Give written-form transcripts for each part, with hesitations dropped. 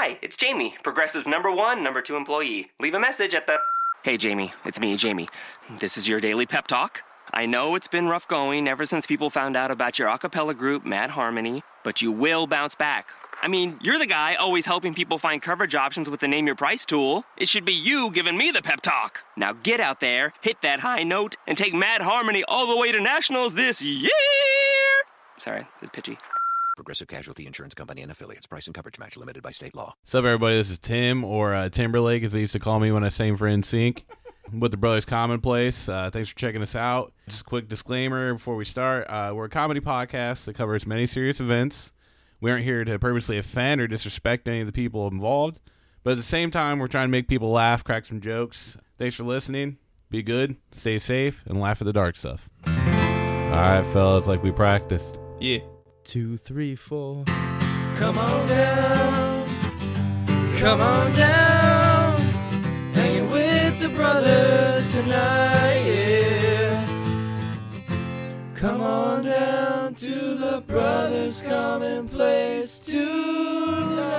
Hi, it's Jamie, Progressive number 1, number 2 employee. Leave a message at the... Hey, Jamie, it's me, Jamie. This is your daily pep talk. I know it's been rough going ever since people found out about your a cappella group, Mad Harmony, but you will bounce back. I mean, you're the guy always helping people find coverage options with the Name Your Price tool. It should be you giving me the pep talk. Now get out there, hit that high note, and take Mad Harmony all the way to nationals this year! Sorry, it's pitchy. Progressive Casualty Insurance Company and Affiliates. Price and coverage match limited by state law. What's up, everybody? This is Tim, or Timberlake, as they used to call me when I sang for NSYNC. With the Brothers Commonplace. Thanks for checking us out. Just a quick disclaimer before we start. We're a comedy podcast that covers many serious events. We aren't here to purposely offend or disrespect any of the people involved, but at the same time, we're trying to make people laugh, crack some jokes. Thanks for listening. Be good, stay safe, and laugh at the dark stuff. All right, fellas, like we practiced. Yeah. 2, 3, 4. Come on down. Come on down. Hanging with the brothers tonight, yeah. Come on down to the Brothers Commonplace tonight.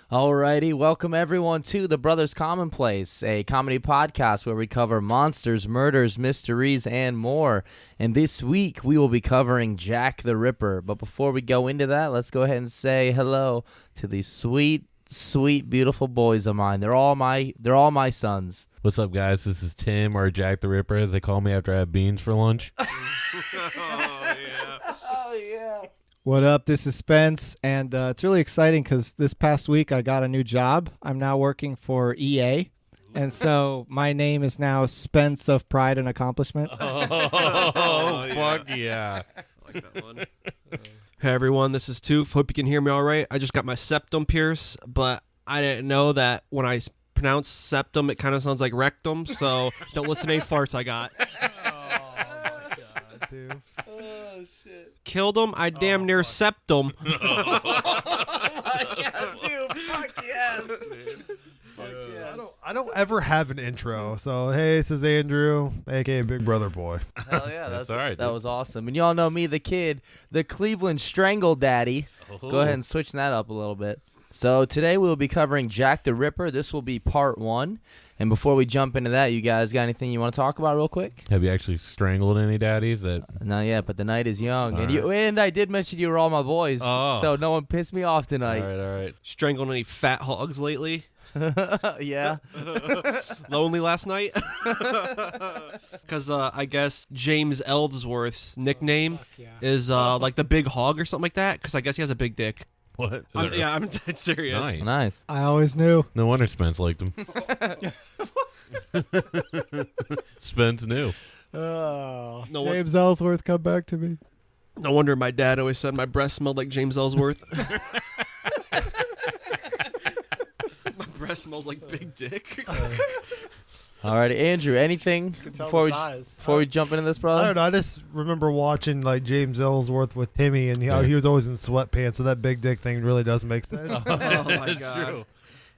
Alrighty, welcome everyone to the Brothers Commonplace, a comedy podcast where we cover monsters, murders, mysteries, and more. And this week we will be covering Jack the Ripper. But before we go into that, let's go ahead and say hello to these sweet, beautiful boys of mine. They're all my sons. What's up, guys? This is Tim, or Jack the Ripper, as they call me after I have beans for lunch. Oh, yeah. What up? This is Spence, and it's really exciting because this past week I got a new job. I'm now working for EA, and so my name is now Spence of Pride and Accomplishment. Oh, fuck yeah. I like that one. Hey everyone, this is Toof. Hope you can hear me all right. I just got my septum pierced, but I didn't know that when I pronounce septum, it kind of sounds like rectum, so don't listen to any farts I got. Dude. Oh, shit. Killed him, I damn near septum. Oh, my God, dude. Fuck yes. Fuck yes. I don't ever have an intro. So, hey, this is Andrew, a.k.a. Big Brother Boy. Hell yeah, That's all right, that dude. was awesome. And y'all know me, the kid, the Cleveland Strangle Daddy. Oh. Go ahead and switch that up a little bit. So today we'll be covering Jack the Ripper. This will be part 1. And before we jump into that, you guys got anything you want to talk about real quick? Have you actually strangled any daddies? Not yet, but the night is young. All And I did mention you were all my boys, Oh. so no one pissed me off tonight. All right. Strangled any fat hogs lately? Yeah. Lonely last night? Because I guess James Ellsworth's nickname is like the big hog or something like that, because I guess he has a big dick. What? I'm dead serious. Nice. Nice. I always knew. No wonder Spence liked him. Spence knew. Oh, No James Ellsworth, come back to me. No wonder my dad always said my breast smelled like James Ellsworth. My breast smells like big dick. All right, Andrew, anything before we jump into this, brother? I don't know. I just remember watching like James Ellsworth with Timmy, and he was always in sweatpants, so that big dick thing really does make sense. Oh my That's god. true.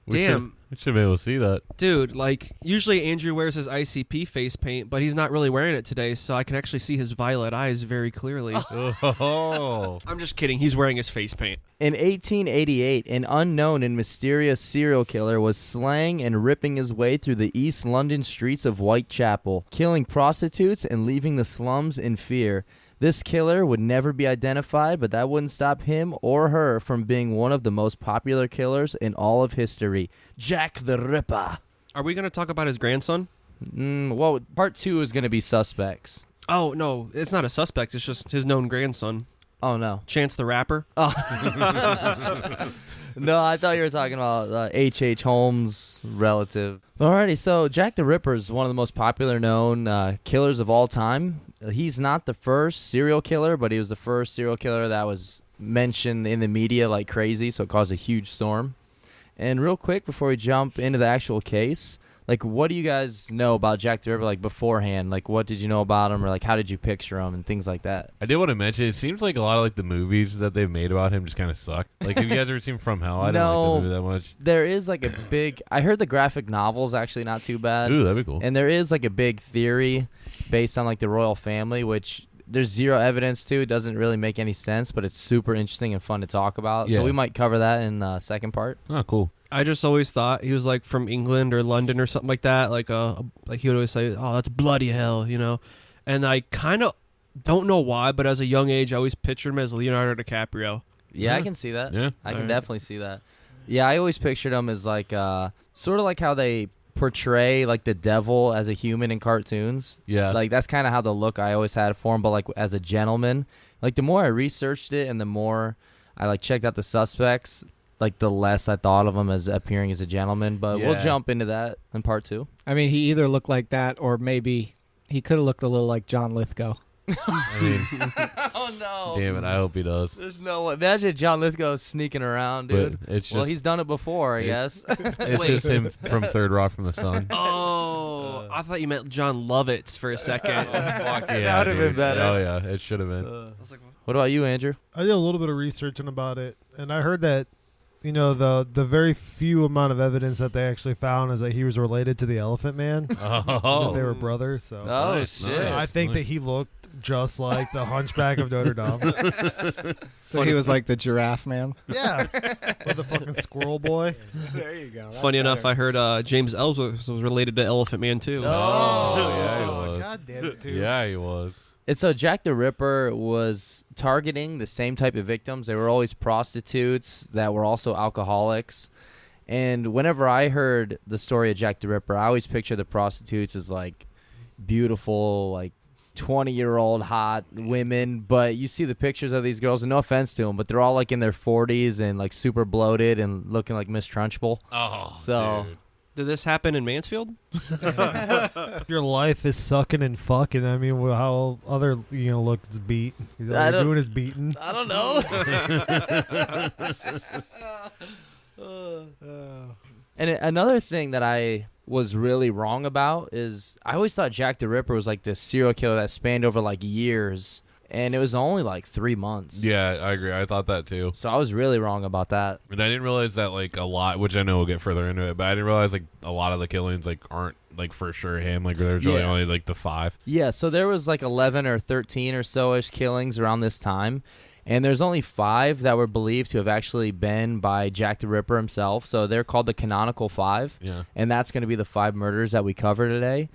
Damn. We should be able to see that. Dude, like, usually Andrew wears his ICP face paint, but he's not really wearing it today, so I can actually see his violet eyes very clearly. Oh. I'm just kidding. He's wearing his face paint. In 1888, an unknown and mysterious serial killer was slaying and ripping his way through the East London streets of Whitechapel, killing prostitutes and leaving the slums in fear. This killer would never be identified, but that wouldn't stop him or her from being one of the most popular killers in all of history. Jack the Ripper. Are we going to talk about his grandson? Well, part 2 is going to be suspects. Oh, no. It's not a suspect. It's just his known grandson. Oh, no. Chance the Rapper. Oh. No, I thought you were talking about H.H. Holmes' relative. Alrighty, so Jack the Ripper is one of the most popular known killers of all time. He's not the first serial killer, but he was the first serial killer that was mentioned in the media like crazy, so it caused a huge storm. And real quick, before we jump into the actual case, like, what do you guys know about Jack the Ripper, like, beforehand? Like, what did you know about him, or, like, how did you picture him and things like that? I did want to mention, it seems like a lot of, like, the movies that they've made about him just kind of suck. Like, have you guys ever seen From Hell? I didn't like the movie that much. There is, like, a big... I heard the graphic novel's actually not too bad. Ooh, that'd be cool. And there is, like, a big theory based on, like, the royal family, which there's zero evidence to. It doesn't really make any sense, but it's super interesting and fun to talk about. Yeah. So we might cover that in the second part. Oh, cool. I just always thought he was like from England or London or something like that. Like he would always say, "Oh, that's bloody hell," you know. And I kind of don't know why, but as a young age, I always pictured him as Leonardo DiCaprio. Yeah, I can see that. Yeah. I can definitely see that. Yeah, I always pictured him as like sort of like how they portray like the devil as a human in cartoons. Yeah. Like that's kind of how the look I always had for him, but like as a gentleman. Like the more I researched it and the more I like checked out the suspects, like the less I thought of him as appearing as a gentleman. But we'll jump into that in part 2. I mean, he either looked like that or maybe he could have looked a little like John Lithgow. I mean, Oh no! damn it, I hope he does. There's no way. Imagine John Lithgow sneaking around, dude. But it's just, Well, he's done it before, I guess. it's just him from Third Rock from the Sun. Oh, I thought you meant John Lovitz for a second. Fuck yeah, That would've been dude. better. Oh yeah, it should have been. I was like, What about you, Andrew? I did a little bit of researching about it, and I heard that, you know, the very few amount of evidence that they actually found is that he was related to the Elephant Man. That they were brothers. So Oh, Nice, shit. nice. I think that he looked just like the Hunchback of Notre Dame. So he was like the giraffe man. Yeah, with the fucking squirrel boy. There you go. funny enough, I heard James Ellsworth was related to Elephant Man too. Oh. Yeah, he was. God damn it, too. Yeah, he was. And so Jack the Ripper was targeting the same type of victims. They were always prostitutes that were also alcoholics. And whenever I heard the story of Jack the Ripper, I always picture the prostitutes as like beautiful, like 20-year-old hot women. But you see the pictures of these girls, and no offense to them, but they're all like in their 40s and like super bloated and looking like Miss Trunchbull. Oh, So- dude. Did this happen in Mansfield? Your life is sucking and fucking. I mean, how other looks beat. He's all I you're don't- doing is beating. I don't know. And another thing that I was really wrong about is I always thought Jack the Ripper was like this serial killer that spanned over like years, and it was only like 3 months. Yeah, I agree. I thought that too. So I was really wrong about that. And I didn't realize that like a lot, which I know we'll get further into it, but I didn't realize like a lot of the killings like aren't like for sure him. Like there's really Yeah. only like the 5. Yeah, so there was like 11 or 13 or so-ish killings around this time, and there's only 5 that were believed to have actually been by Jack the Ripper himself. So they're called the canonical 5, Yeah. and that's going to be the 5 murders that we cover today.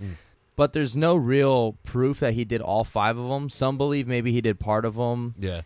But there's no real proof that he did all 5 of them. Some believe maybe he did part of them, Yeah.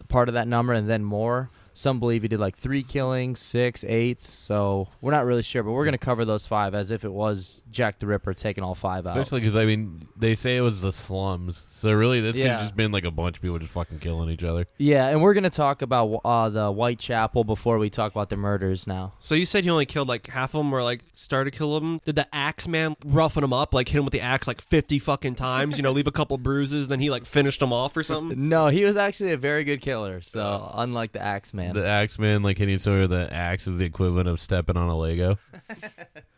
part of that number, and then more. Some believe he did like 3 killings, 6, 8. So we're not really sure, but we're going to cover those 5 as if it was Jack the Ripper taking all 5 out. Especially because I mean they say it was the slums, so really this could Yeah. have just been like a bunch of people just fucking killing each other. Yeah, and we're going to talk about the Whitechapel before we talk about the murders now. So you said he only killed like half of them, or like started to kill them. Did the axe man roughen him up, like hit him with the axe like 50 fucking times? Leave a couple bruises, then he like finished him off or something. No, he was actually a very good killer, so unlike the Axeman. The Axeman, like hitting someone with the axe is the equivalent of stepping on a Lego.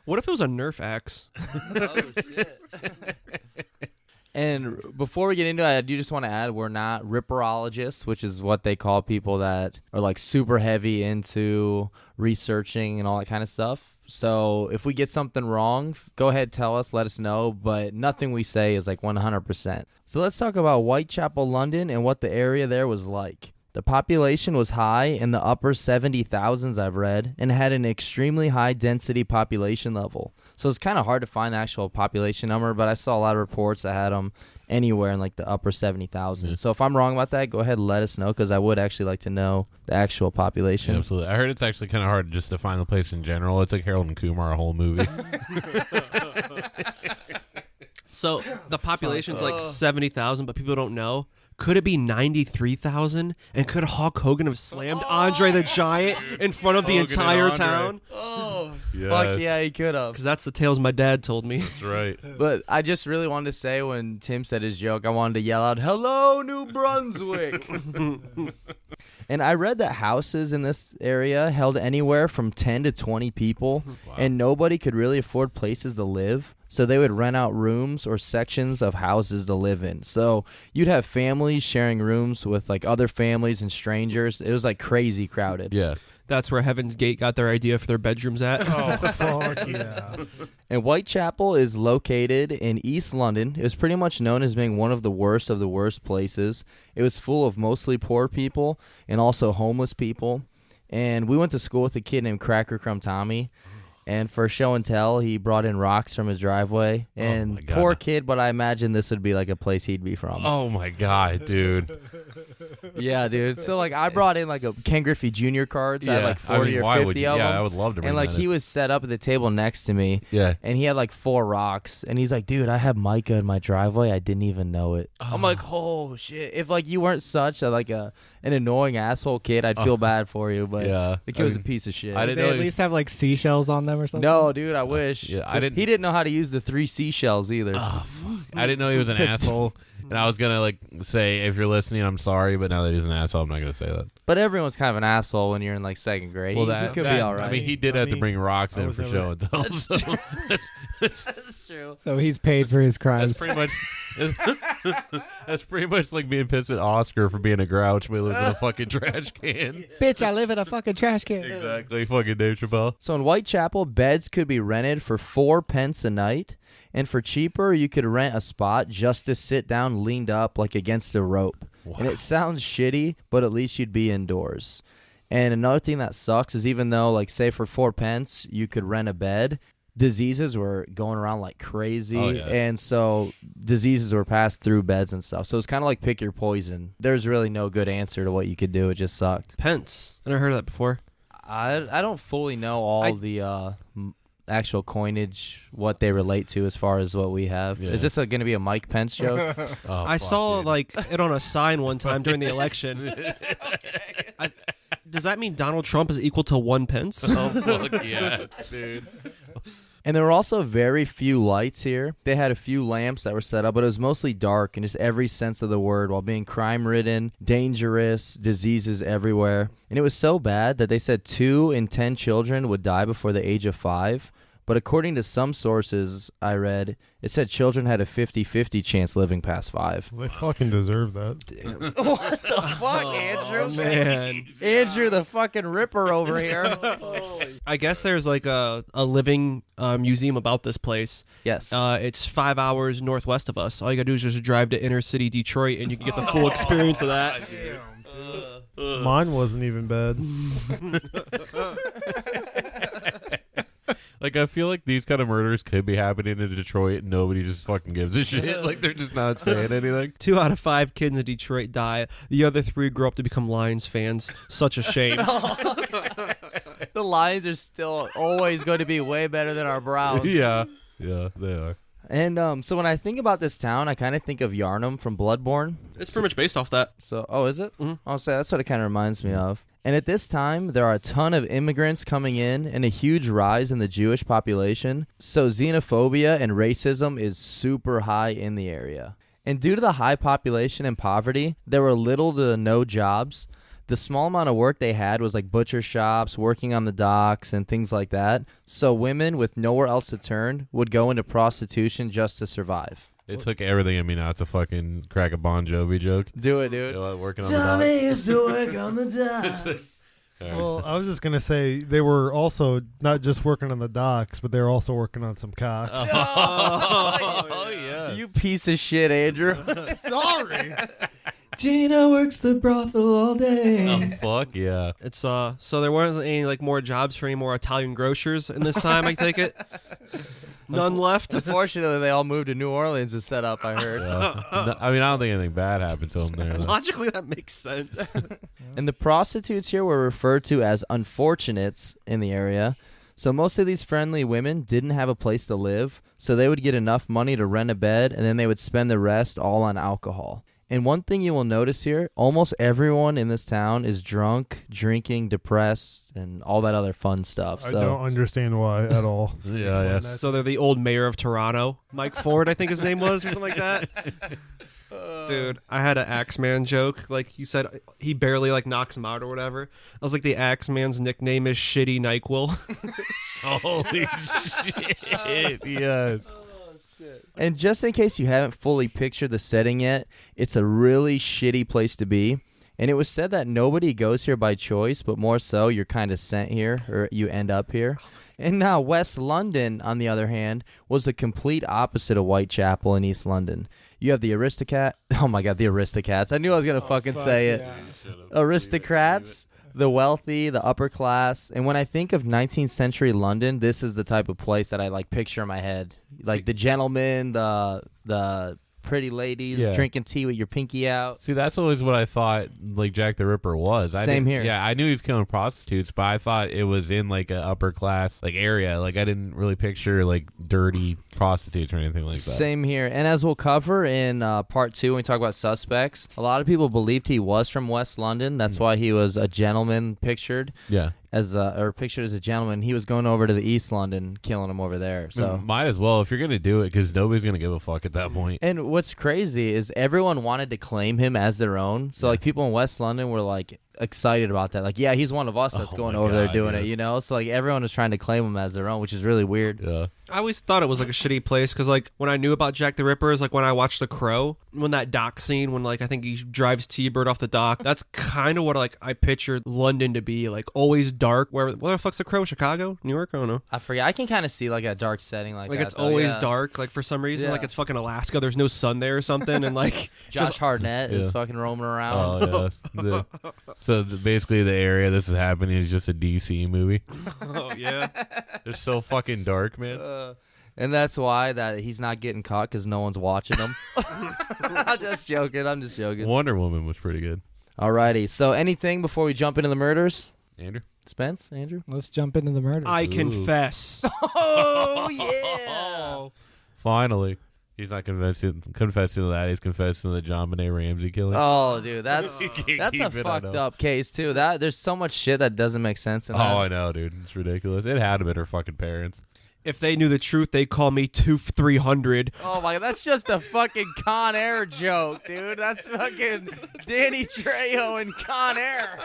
What if it was a Nerf axe? And before we get into it, I do just want to add, we're not ripperologists, which is what they call people that are like super heavy into researching and all that kind of stuff. So if we get something wrong, go ahead, tell us, let us know, but nothing we say is like 100%. So let's talk about Whitechapel, London, and what the area there was like. The population was high in the upper 70,000s, I've read, and had an extremely high density population level. So it's kind of hard to find the actual population number, but I saw a lot of reports that had them anywhere in like the upper 70,000. Yeah. So if I'm wrong about that, go ahead and let us know, because I would actually like to know the actual population. Yeah, absolutely. I heard it's actually kind of hard just to find the place in general. It's like Harold and Kumar, a whole movie. So the population's like 70,000, but people don't know. Could it be 93,000? And could Hulk Hogan have slammed Andre the Giant in front of the Hogan and entire Andre. town? Oh, Yes. fuck yeah, he could have. Because that's the tales my dad told me. That's right. But I just really wanted to say, when Tim said his joke, I wanted to yell out, "Hello, New Brunswick!" And I read that houses in this area held anywhere from 10 to 20 people, and nobody could really afford places to live. So they would rent out rooms or sections of houses to live in. So you'd have families sharing rooms with like other families and strangers. It was like crazy crowded. Yeah. that's where Heaven's Gate got their idea for their bedrooms at. Oh, fuck yeah. And Whitechapel is located in East London. It was pretty much known as being one of the worst places. It was full of mostly poor people and also homeless people. And we went to school with a kid named Cracker Crumb Tommy. And for show and tell, he brought in rocks from his driveway. And my God. poor kid, but I imagine this would be like a place he'd be from. Oh my God, dude. Yeah, dude. So like I brought in like a Ken Griffey Jr. cards. I had like 40 or 50 of them. Yeah, I would love to bring And like that he in. was set up at the table next to me. Yeah. And he had like 4 rocks. And he's like, dude, I have mica in my driveway. I didn't even know it. I'm like, oh shit. If like you weren't such an annoying asshole kid, I'd feel bad for you. But Yeah. the kid was a piece of shit. I Did didn't they know at he- least have like seashells on them or something? No, dude, I wish. Yeah, I didn't- He didn't know how to use the 3 seashells either. Oh, fuck. I didn't know he was an asshole. And I was going to like say, if you're listening, I'm sorry. But now that he's an asshole, I'm not going to say that. But everyone's kind of an asshole when you're in like 2nd grade. Well, You could be all right. I mean, he did have to bring rocks I in was for never- show and tell. So That's true. So he's paid for his crimes. that's pretty much that's pretty much like being pissed at Oscar for being a grouch when he lives in a fucking trash can. Bitch, I live in a fucking trash can. Exactly, fucking Dave Chappelle. So in Whitechapel, beds could be rented for 4 pence a night, and for cheaper, you could rent a spot just to sit down leaned up like against a rope. And it sounds shitty, but at least you'd be indoors. And another thing that sucks is even though, like, say for 4 pence, you could rent a bed, diseases were going around like crazy. Oh, yeah. And so diseases were passed through beds and stuff. So it's kind of like pick your poison. There's really no good answer to what you could do. It just sucked. Pence. I never heard of that before. I don't fully know all the actual coinage, what they relate to as far as what we have. Yeah. Is this going to be a Mike Pence joke? Oh, I fuck, saw dude. like it on a sign one time during the election. Does that mean Donald Trump is equal to 1 pence? Oh, fuck yeah, dude. And there were also very few lights here. They had a few lamps that were set up, but it was mostly dark in just every sense of the word, while being crime-ridden, dangerous, diseases everywhere. And it was so bad that they said 2 in 10 children would die before the age of 5. But according to some sources I read, it said children had a 50-50 chance living past 5. They fucking deserve that. What the fuck, Andrew? Man. Andrew the fucking Ripper over here. I guess there's like a living museum about this place. Yes. It's 5 hours northwest of us. All you gotta do is just drive to inner city Detroit, and you can get the full experience of that. Mine wasn't even bad. Like, I feel like these kind of murders could be happening in Detroit and nobody just fucking gives a shit. Like, they're just not saying anything. 2 out of 5 kids in Detroit die. The other 3 grow up to become Lions fans. Such a shame. The Lions are still always going to be way better than our Browns. Yeah, they are. And so when I think about this town, I kind of think of Yarnum from Bloodborne. It's pretty much based off that. So, oh, is it? Mhm. I'll say that's what it kind of reminds me of. And at this time, there are a ton of immigrants coming in and a huge rise in the Jewish population. So xenophobia and racism is super high in the area. And due to the high population and poverty, there were little to no jobs. The small amount of work they had was like butcher shops, working on the docks, and things like that. So women with nowhere else to turn would go into prostitution just to survive. It took everything in me not to fucking crack a Bon Jovi joke. Do it, dude. You know, working on the dock. used to work on the docks. All right. Well, I was just gonna say they were also not just working on the docks, but they were also working on some cocks. Oh, yeah. You piece of shit, Andrew. Sorry. Gina works the brothel all day. Oh, fuck yeah. It's so there wasn't any like more jobs for any more Italian grocers in this time. I take it. None left. Unfortunately, they all moved to New Orleans to set up, I heard. Yeah. No, I mean, I don't think anything bad happened to him there. though. Logically, that makes sense. And the prostitutes here were referred to as unfortunates in the area. So most of these friendly women didn't have a place to live, so they would get enough money to rent a bed, and then they would spend the rest all on alcohol. And one thing you will notice here, almost everyone in this town is drunk, drinking, depressed, and all that other fun stuff. I So don't understand why at all. Yeah. So they're the old mayor of Toronto, Mike Ford, I think his name was, or something like that. Dude, I had an Axeman joke. Like he said, he barely like knocks him out or whatever. I was like, the Axeman's nickname is Shitty NyQuil. Holy shit. Yes. And just in case you haven't fully pictured the setting yet, it's a really shitty place to be. And it was said that nobody goes here by choice, but more so you're kind of sent here or you end up here. And now West London, on the other hand, was the complete opposite of Whitechapel in East London. You have the aristocrat. Oh my God, the Aristocats. I knew I was going to say it. Aristocrats, the wealthy, the upper class. And when I think of 19th century London, this is the type of place that I like picture in my head. Like the gentlemen, the pretty ladies drinking tea with your pinky out. See, that's always what I thought like Jack the Ripper was. Same here. Yeah, I knew he was killing prostitutes, but I thought it was in like a upper class like area. Like I didn't really picture like dirty prostitutes or anything like that. Same here. And as we'll cover in part 2 when we talk about suspects, a lot of people believed he was from West London. That's why he was a gentleman pictured. Yeah. Or pictured as a gentleman. He was going over to the East London, killing him over there. So might as well if you're gonna do it, because nobody's gonna give a fuck at that point. And what's crazy is everyone wanted to claim him as their own. So like people in West London were like excited about that. Like, yeah, he's one of us that's going over there doing it, you know? So like everyone was trying to claim him as their own, which is really weird. Yeah. I always thought it was like a shitty place because like when I knew about Jack the Ripper is like when I watched The Crow, when that dock scene when like I think he drives T-Bird off the dock. That's kind of what like I pictured London to be, like always dark. Where the fuck's The Crow? Chicago? New York? I don't know. I forget. I can kind of see like a dark setting like that. It's always dark. Like for some reason, like it's fucking Alaska. There's no sun there or something, and like Josh Hartnett is fucking roaming around. Oh yeah. Basically the area this is happening is just a DC movie. Oh yeah. They're so fucking dark, man. And that's why that he's not getting caught because no one's watching him. I'm just joking. Wonder Woman was pretty good. Alrighty. So anything before we jump into the murders? Andrew? Spence? Andrew? Let's jump into the murder. I confess. Oh, yeah. Finally. He's not confessing to that. He's confessing to the John Benet Ramsey killing. Oh, dude, that's a fucked up case too. There's so much shit that doesn't make sense in that. Oh, I know, dude. It's ridiculous. It had to been her fucking parents. If they knew the truth, they'd call me 300. Oh my God, that's just a fucking Con Air joke, dude. That's fucking Danny Trejo and Con Air.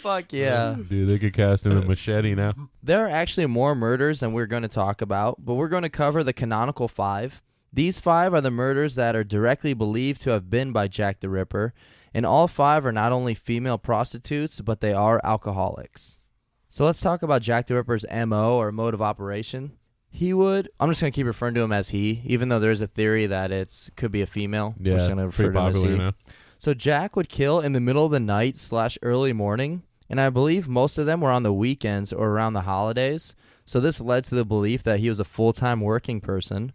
Fuck yeah. Dude, they could cast him in Machete now. There are actually more murders than we're going to talk about, but we're going to cover the canonical 5. These 5 are the murders that are directly believed to have been by Jack the Ripper, and all 5 are not only female prostitutes, but they are alcoholics. So let's talk about Jack the Ripper's MO, or mode of operation. I'm just going to keep referring to him as he, even though there's a theory that it could be a female. Yeah, we're just going to refer to him as he. Now. So Jack would kill in the middle of the night / early morning, and I believe most of them were on the weekends or around the holidays. So this led to the belief that he was a full-time working person.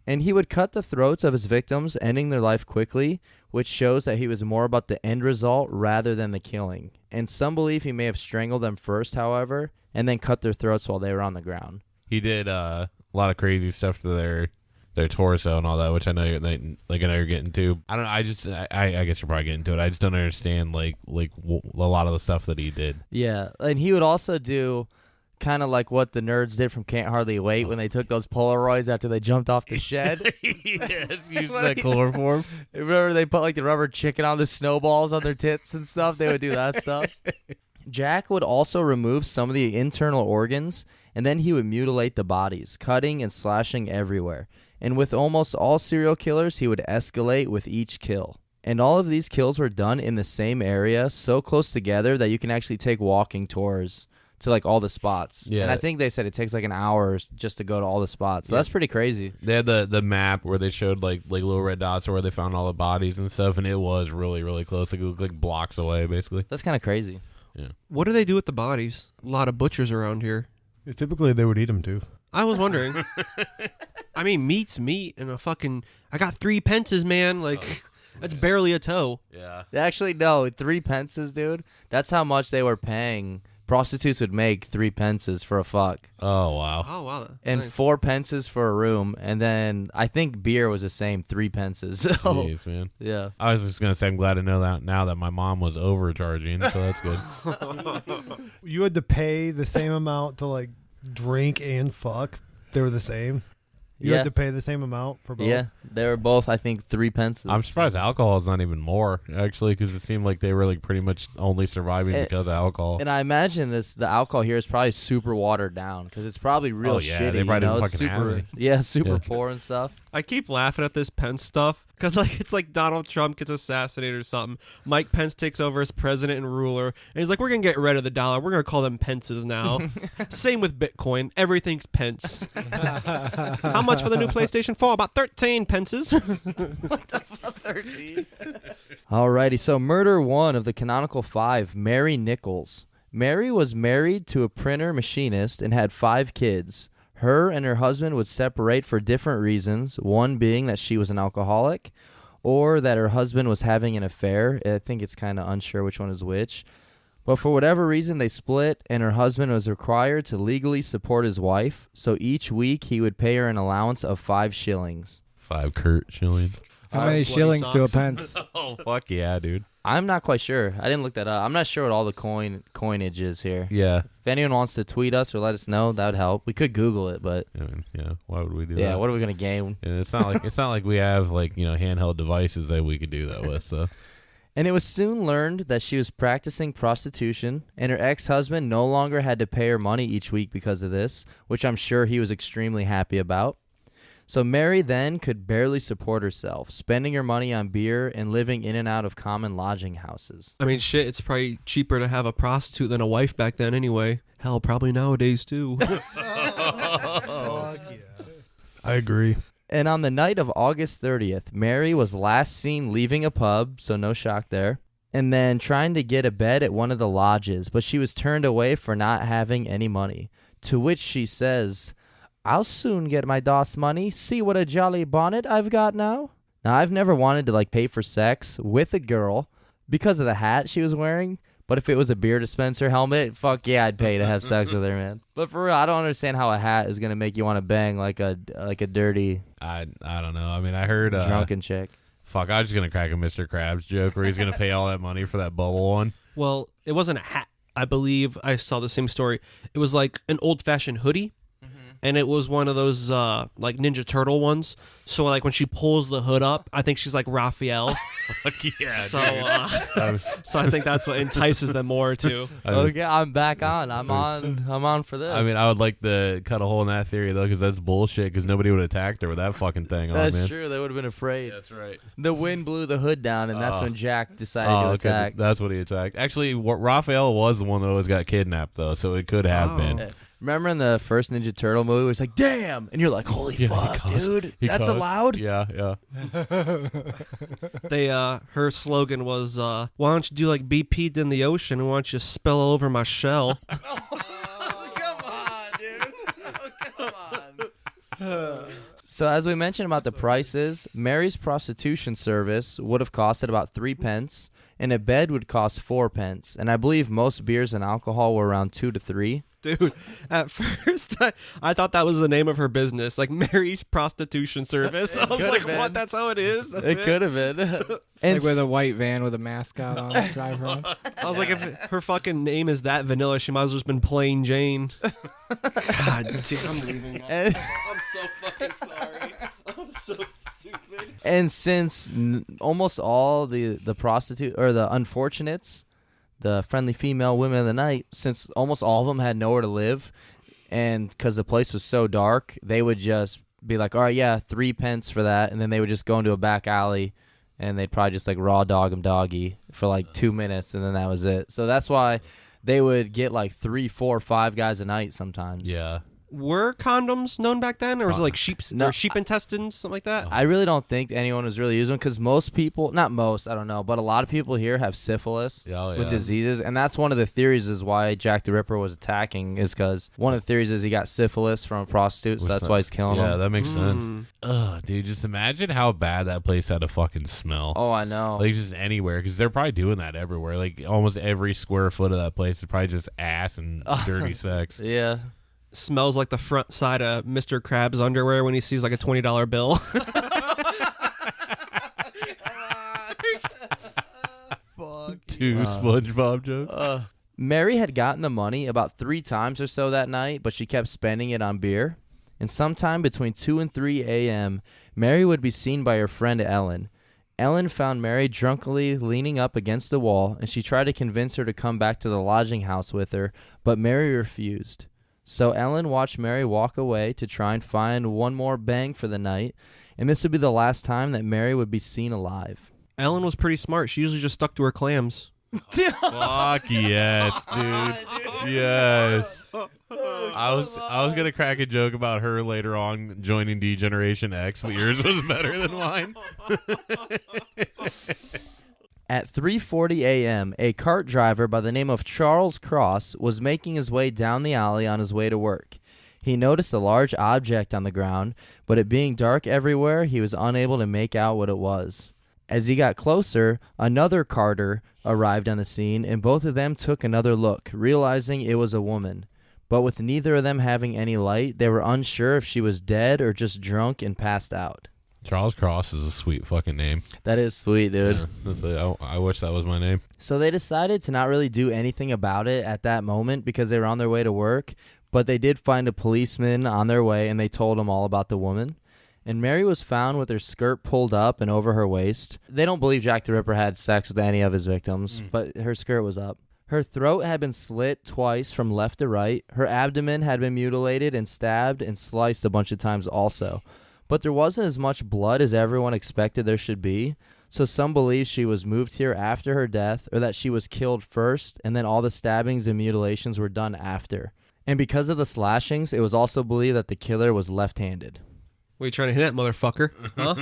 And he would cut the throats of his victims, ending their life quickly, which shows that he was more about the end result rather than the killing. And some believe he may have strangled them first, however, and then cut their throats while they were on the ground. He did a lot of crazy stuff to their torso and all that, which I know you're getting to. I don't know. I guess you're probably getting to it. I just don't understand a lot of the stuff that he did. Yeah, and he would also do kind of like what the nerds did from Can't Hardly Wait when they took those Polaroids after they jumped off the shed. Yes, use that chloroform. Remember they put like the rubber chicken on the snowballs on their tits and stuff? They would do that stuff. Jack would also remove some of the internal organs, and then he would mutilate the bodies, cutting and slashing everywhere. And with almost all serial killers, he would escalate with each kill. And all of these kills were done in the same area, so close together that you can actually take walking tours to like all the spots. Yeah. And I think they said it takes like an hour just to go to all the spots. So that's pretty crazy. They had the map where they showed like little red dots where they found all the bodies and stuff, and it was really, really close. Like, it looked like blocks away, basically. That's kind of crazy. Yeah. What do they do with the bodies? A lot of butchers around here. Yeah, typically, they would eat them too. I was wondering. I mean, meat's meat, and I got 3 pences, man. Like, that's barely a toe. Yeah. Actually, no, 3 pences, dude. That's how much they were paying. Prostitutes would make 3 pences for a fuck. Oh, wow. Oh, wow. And nice. 4 pences for a room. And then I think beer was the same, 3 pences. So, Jeez, man. yeah. I was just going to say I'm glad to know that now that my mom was overcharging, so that's good. You had to pay the same amount to like drink and fuck. They were the same. You Yeah. had to pay the same amount for both. Yeah, they were both, I think, 3 pences. I'm surprised alcohol is not even more, actually, because it seemed like they were like pretty much only surviving because of alcohol. And I imagine the alcohol here is probably super watered down because it's probably real Oh, yeah, shitty. they probably you know? didn't It's fucking have super, any. yeah, super Yeah. poor and stuff. I keep laughing at this Pence stuff Because it's like Donald Trump gets assassinated or something. Mike Pence takes over as president and ruler, and he's like, "We're gonna get rid of the dollar. We're gonna call them pences now." Same with Bitcoin. Everything's pence. How much for the new PlayStation 4? About 13 pences. What the fuck, 13? Alrighty, so murder 1 of the canonical 5, Mary Nichols. Mary was married to a printer machinist and had 5 kids. Her and her husband would separate for different reasons, one being that she was an alcoholic or that her husband was having an affair. I think it's kind of unsure which one is which. But for whatever reason, they split, and her husband was required to legally support his wife, so each week he would pay her an allowance of 5 shillings. 5 Kurt shillings. How many shillings to a pence? Oh, fuck yeah, dude. I'm not quite sure. I didn't look that up. I'm not sure what all the coinage is here. Yeah. If anyone wants to tweet us or let us know, that would help. We could Google it, but I mean, yeah. Why would we do that? yeah, what are we gonna gain? And it's not like we have handheld devices that we could do that with. So. And it was soon learned that she was practicing prostitution, and her ex-husband no longer had to pay her money each week because of this, which I'm sure he was extremely happy about. So Mary then could barely support herself, spending her money on beer and living in and out of common lodging houses. I mean, shit, it's probably cheaper to have a prostitute than a wife back then anyway. Hell, probably nowadays, too. I agree. And on the night of August 30th, Mary was last seen leaving a pub, so no shock there, and then trying to get a bed at one of the lodges, but she was turned away for not having any money, to which she says, "I'll soon get my DOS money. See what a jolly bonnet I've got now." Now, I've never wanted to pay for sex with a girl because of the hat she was wearing. But if it was a beer dispenser helmet, fuck yeah, I'd pay to have sex with her, man. But for real, I don't understand how a hat is gonna make you want to bang like a dirty. I don't know. I mean, I heard drunken chick. Fuck, I was just gonna crack a Mr. Krabs joke where he's gonna pay all that money for that bubble one. Well, it wasn't a hat. I believe I saw the same story. It was like an old-fashioned hoodie. And it was one of those Ninja Turtle ones. So when she pulls the hood up, I think she's like Raphael. Fuck yeah, So dude. so I think that's what entices them more too. Okay, I'm back on. I'm on for this. I mean, I would like to cut a hole in that theory though, because that's bullshit. Because nobody would have attacked her with that fucking thing on. That's man. true. They would have been afraid. That's right. The wind blew the hood down, and that's when Jack decided to okay. attack. That's what he attacked. Actually, Raphael was the one that always got kidnapped though, so it could have been. Remember in the first Ninja Turtle movie, where it's like, "Damn," and you're like, "Holy fuck, dude, that's allowed." Yeah. Her slogan was, "Why don't you do like BP in the ocean? And why don't you spill all over my shell?" Come on, dude. Come on. So as we mentioned about the prices, Mary's prostitution service would have costed about 3 pence, and a bed would cost 4 pence. And I believe most beers and alcohol were around 2 to 3. Dude, at first I thought that was the name of her business, like Mary's Prostitution Service. I was like, been. what? That's how it is? That's It could have been. And With a white van with a mascot on it, drive around. I was like, if her fucking name is that vanilla, she might as well just been plain Jane. God damn, I'm leaving now. I'm so fucking sorry. I'm so stupid. And since almost all the prostitute or the unfortunates, the friendly female women of the night, since almost all of them had nowhere to live, and because the place was so dark, they would just be like, all right, yeah, 3 pence for that, and then they would just go into a back alley, and they'd probably just raw dog them doggy for 2 minutes, and then that was it. So that's why they would get 3, 4, 5 guys a night sometimes. Yeah. Were condoms known back then, or was it like No, sheep intestines, something like that? I really don't think anyone was really using them because most people, not most, I don't know, but a lot of people here have syphilis with diseases, and that's one of the theories is why Jack the Ripper was attacking is because one of the theories is he got syphilis from a prostitute, so that's why he's killing them. Yeah, that makes sense. Ugh, dude, just imagine how bad that place had to fucking smell. Oh, I know. Just anywhere, because they're probably doing that everywhere. Almost every square foot of that place is probably just ass and dirty sex. Yeah. Smells like the front side of Mr. Krabs' underwear when he sees a $20 bill. Two SpongeBob jokes. Mary had gotten the money about 3 times or so that night, but she kept spending it on beer. And sometime between 2 and 3 a.m., Mary would be seen by her friend Ellen. Ellen found Mary drunkenly leaning up against the wall, and she tried to convince her to come back to the lodging house with her, but Mary refused. So Ellen watched Mary walk away to try and find one more bang for the night, and this would be the last time that Mary would be seen alive. Ellen was pretty smart. She usually just stuck to her clams. Fuck yes, dude. Yes. I was gonna crack a joke about her later on joining D-Generation X, but yours was better than mine. At 3:40 a.m., a cart driver by the name of Charles Cross was making his way down the alley on his way to work. He noticed a large object on the ground, but it being dark everywhere, he was unable to make out what it was. As he got closer, another carter arrived on the scene, and both of them took another look, realizing it was a woman. But with neither of them having any light, they were unsure if she was dead or just drunk and passed out. Charles Cross is a sweet fucking name. That is sweet, dude. Yeah, I wish that was my name. So they decided to not really do anything about it at that moment because they were on their way to work, but they did find a policeman on their way, and they told him all about the woman. And Mary was found with her skirt pulled up and over her waist. They don't believe Jack the Ripper had sex with any of his victims, but her skirt was up. Her throat had been slit twice from left to right. Her abdomen had been mutilated and stabbed and sliced a bunch of times also. But there wasn't as much blood as everyone expected there should be. So some believe she was moved here after her death, or that she was killed first and then all the stabbings and mutilations were done after. And because of the slashings, it was also believed that the killer was left-handed. What are you trying to hint at, motherfucker? Huh?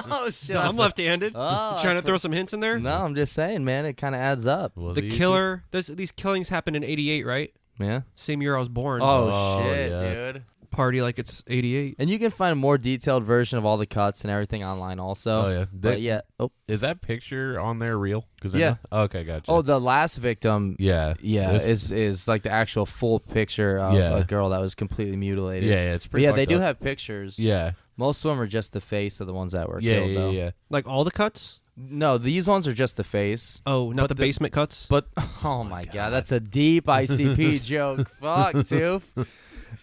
Oh, shit. I'm left-handed. Oh, You trying to throw some hints in there? No, I'm just saying, man. It kind of adds up. The killer, these killings happened in 88, right? Yeah. Same year I was born. Oh, shit, yes. dude. Party like it's 88. And you can find a more detailed version of all the cuts and everything online also. Oh, yeah. But yeah. Oh, Is that picture on there real? Yeah. Okay, gotcha. oh, the last victim. yeah. Yeah, It's- is like the actual full picture of Yeah. a girl that was completely mutilated. yeah, it's But pretty yeah, they fucked do up. have pictures. Yeah. Most of them are just the face of the ones that were Yeah, killed, yeah, though. yeah. Like all the cuts? No, these ones are just the face. Oh, not But the the- basement cuts? But, oh my God, that's a deep ICP joke. Fuck, Toof.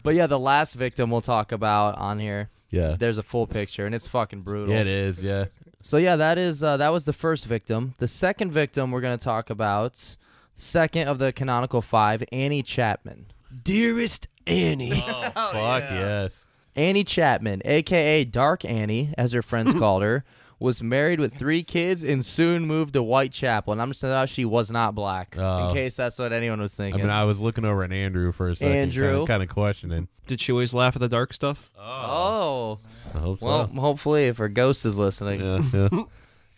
But yeah, the last victim we'll talk about on here, Yeah. there's a full picture, and it's fucking brutal. Yeah, it is, yeah. So yeah, that was the first victim. The second victim we're going to talk about, second of the canonical 5, Annie Chapman. Dearest Annie. Fuck yes. Annie Chapman, a.k.a. Dark Annie, as her friends called her, was married with 3 kids and soon moved to Whitechapel. And I'm just telling you, she was not black, Oh. in case that's what anyone was I thinking. mean, I was looking over at Andrew for a second. Andrew? Kind of questioning. Did she always laugh at the dark stuff? Oh. I hope Well, so. hopefully if her ghost is listening. Yeah.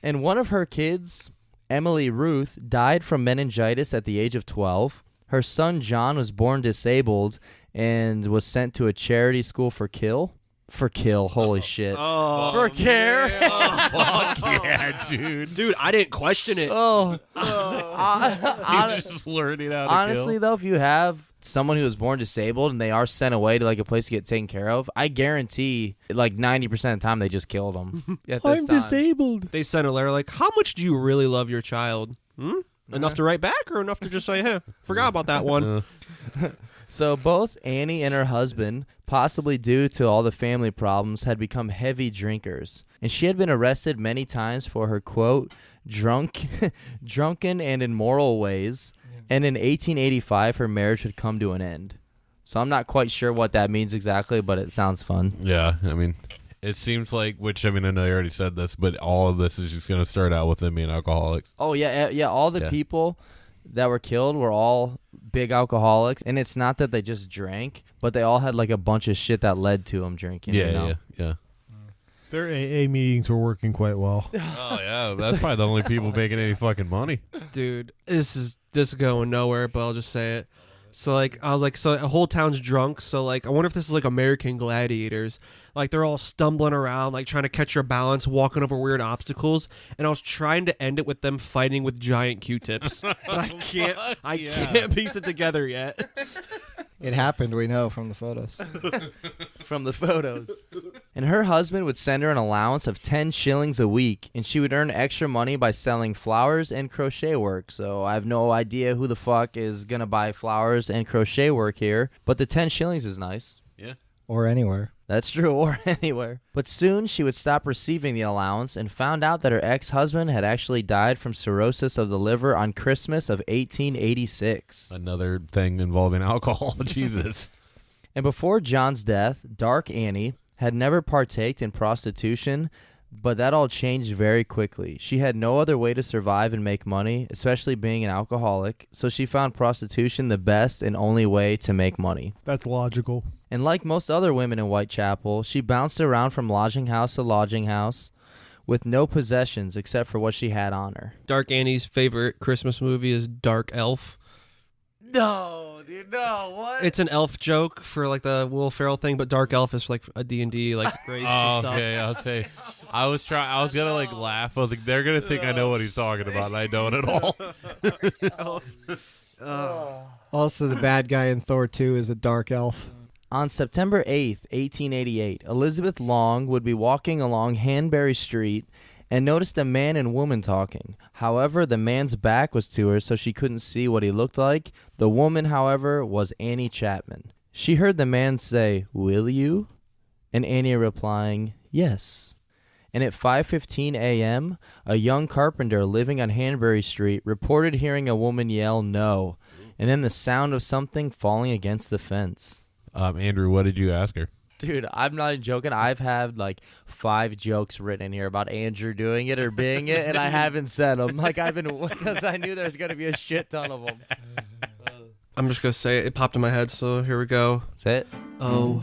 And one of her kids, Emily Ruth, died from meningitis at the age of 12. Her son, John, was born disabled and was sent to a charity school for kill. Holy shit. Oh, For care. Fuck yeah, dude. dude, I didn't question it. Oh. You just learning how to Honestly, kill. though, if you have someone who was born disabled and they are sent away to like a place to get taken care of, I guarantee like 90% of the time they just killed them. At this time. disabled. They sent a letter like, how much do you really love your child? Enough to write back or enough to just say, hey, forgot about that one? So both Annie and her husband, possibly due to all the family problems, had become heavy drinkers. And she had been arrested many times for her, quote, drunken and immoral ways. And in 1885, her marriage had come to an end. So I'm not quite sure what that means exactly, but it sounds fun. Yeah, I mean, it seems like, I know you already said this, but all of this is just going to start out with them being alcoholics. Oh, yeah. All the Yeah. people that were killed were all big alcoholics. And it's not that they just drank, but they all had like a bunch of shit that led to them drinking. Yeah, you know? yeah. Their AA meetings were working quite well. Oh, yeah, that's probably the only people making any fucking money. Dude, this is going nowhere, but I'll just say it. So like I was like, so a whole town's drunk. So like I wonder if this is like American Gladiators. Like they're all stumbling around, like trying to catch their balance, walking over weird obstacles. And I was trying to end it with them fighting with giant Q-tips. But I can't piece it together yet. It happened, we know from the photos. From the photos. And her husband would send her an allowance of 10 shillings a week, and she would earn extra money by selling flowers and crochet work. So I have no idea who the fuck is going to buy flowers and crochet work here, but the 10 shillings is nice. Yeah. Or anywhere. That's true, or anywhere. But soon she would stop receiving the allowance and found out that her ex-husband had actually died from cirrhosis of the liver on Christmas of 1886. Another thing involving alcohol. Jesus. And before John's death, Dark Annie had never partaked in prostitution, but that all changed very quickly. She had no other way to survive and make money, especially being an alcoholic, so she found prostitution the best and only way to make money. That's logical. And like most other women in Whitechapel, she bounced around from lodging house to lodging house with no possessions except for what she had on her. Dark Annie's favorite Christmas movie is Dark Elf. No, dude, no, what? It's an elf joke for like the Will Ferrell thing, but Dark Elf is like a D&D like race and stuff. Okay, I'll say. I was gonna like laugh. I was like, they're gonna think I know what he's talking about, and I don't at all. Also, the bad guy in Thor 2 is a dark elf. On September 8th, 1888, Elizabeth Long would be walking along Hanbury Street and noticed a man and woman talking. However, the man's back was to her, so she couldn't see what he looked like. The woman, however, was Annie Chapman. She heard the man say, "Will you?" and Annie replying, "Yes." And at 5:15 a.m., a young carpenter living on Hanbury Street reported hearing a woman yell, "No," and then the sound of something falling against the fence. Andrew, what did you ask her? Dude, I'm not even joking. I've had like 5 jokes written in here about Andrew doing it or being it, and I haven't said them. Like because I knew there's gonna be a shit ton of them. I'm just gonna say it. It popped in my head, so here we go. Say it. Oh,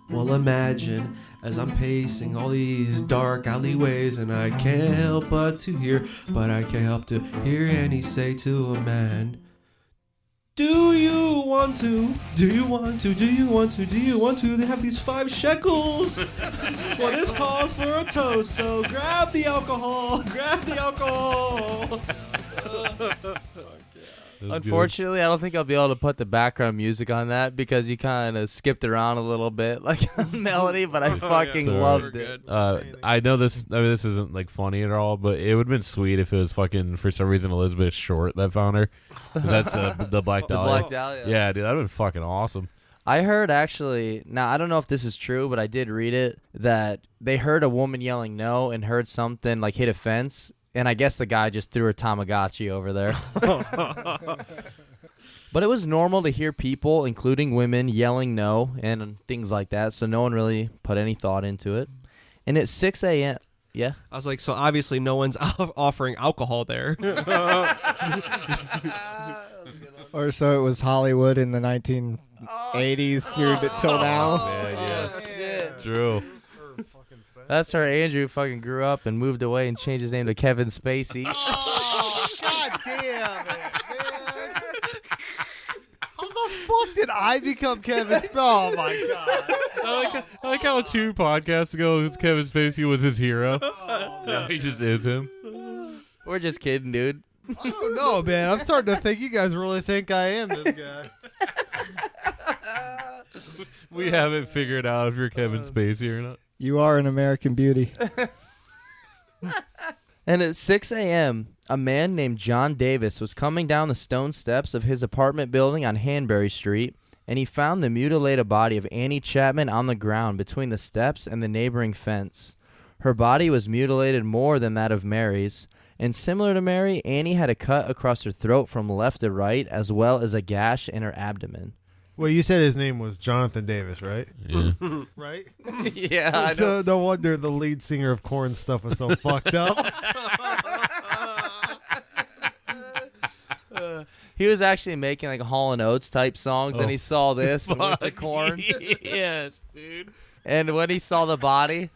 well, imagine as I'm pacing all these dark alleyways, and I can't help but to hear Annie say to a man, Do you want to? They have these 5 shekels. Well, this calls for a toast, so grab the alcohol. Unfortunately, I don't think I'll be able to put the background music on that because you kind of skipped around a little bit, like a melody, but I fucking loved it. I know this. I mean, this isn't like funny at all, but it would have been sweet if it was fucking for some reason Elizabeth Short that found her. That's the Black Dahlia. Black Dahlia. Yeah, dude, that'd been fucking awesome. I heard actually, now I don't know if this is true, but I did read it, that they heard a woman yelling no and heard something like hit a fence. And I guess the guy just threw a Tamagotchi over there. But it was normal to hear people, including women, yelling no and things like that. So no one really put any thought into it. And at 6 a.m. Yeah? I was like, so obviously no one's offering alcohol there. Or so it was Hollywood in the 1980s through till now. Yeah, yes. True. That's where Andrew fucking grew up and moved away and changed his name to Kevin Spacey. Oh, God damn it, man. How the fuck did I become Kevin Spacey? Oh, my God. I like how 2 podcasts ago Kevin Spacey was his hero. Now he just is him. We're just kidding, dude. I don't know, man. I'm starting to think you guys really think I am this guy. We haven't figured out if you're Kevin Spacey or not. You are an American Beauty. And at 6 a.m., a man named John Davis was coming down the stone steps of his apartment building on Hanbury Street, and he found the mutilated body of Annie Chapman on the ground between the steps and the neighboring fence. Her body was mutilated more than that of Mary's, and similar to Mary, Annie had a cut across her throat from left to right, as well as a gash in her abdomen. Well, you said his name was Jonathan Davis, right? Yeah. Right? Yeah, I know. So no wonder the lead singer of Korn stuff was so fucked up. He was actually making like Hall & Oates type songs, and he saw this and went to Korn. Yes, dude. And when he saw the body,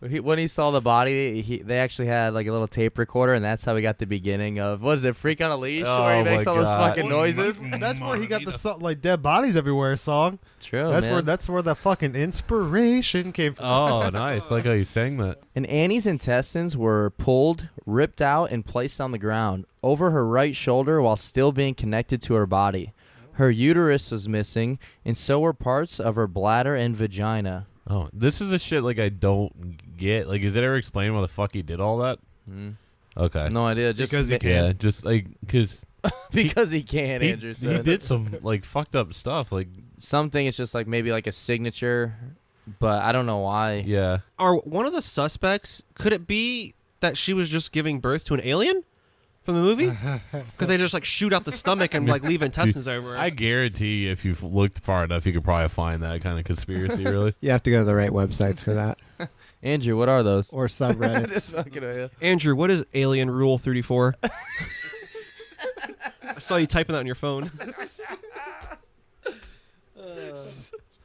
they actually had like a little tape recorder, and that's how we got the beginning of, what is it, Freak on a Leash, where he makes all those fucking noises. That's where he got the like Dead Bodies Everywhere song. True, That's where the fucking inspiration came from. Oh, nice. Like how you sang that. And Annie's intestines were pulled, ripped out, and placed on the ground over her right shoulder while still being connected to her body. Her uterus was missing, and so were parts of her bladder and vagina. Oh, this is a shit like I don't get. Like, is it ever explained why the fuck he did all that? Okay. No idea. Just because he can. Yeah, just like because he can. Andrew said he did some like fucked up stuff. Like something. It's just like maybe like a signature, but I don't know why. Yeah. Are one of the suspects, could it be that she was just giving birth to an alien? from the movie? Because they just like shoot out the stomach and like leave intestines everywhere. I guarantee if you looked far enough, you could probably find that kind of conspiracy, really. You have to go to the right websites for that. Andrew, what are those? Or subreddits. Just fucking with you. Andrew, what is Alien Rule 34? I saw you typing that on your phone.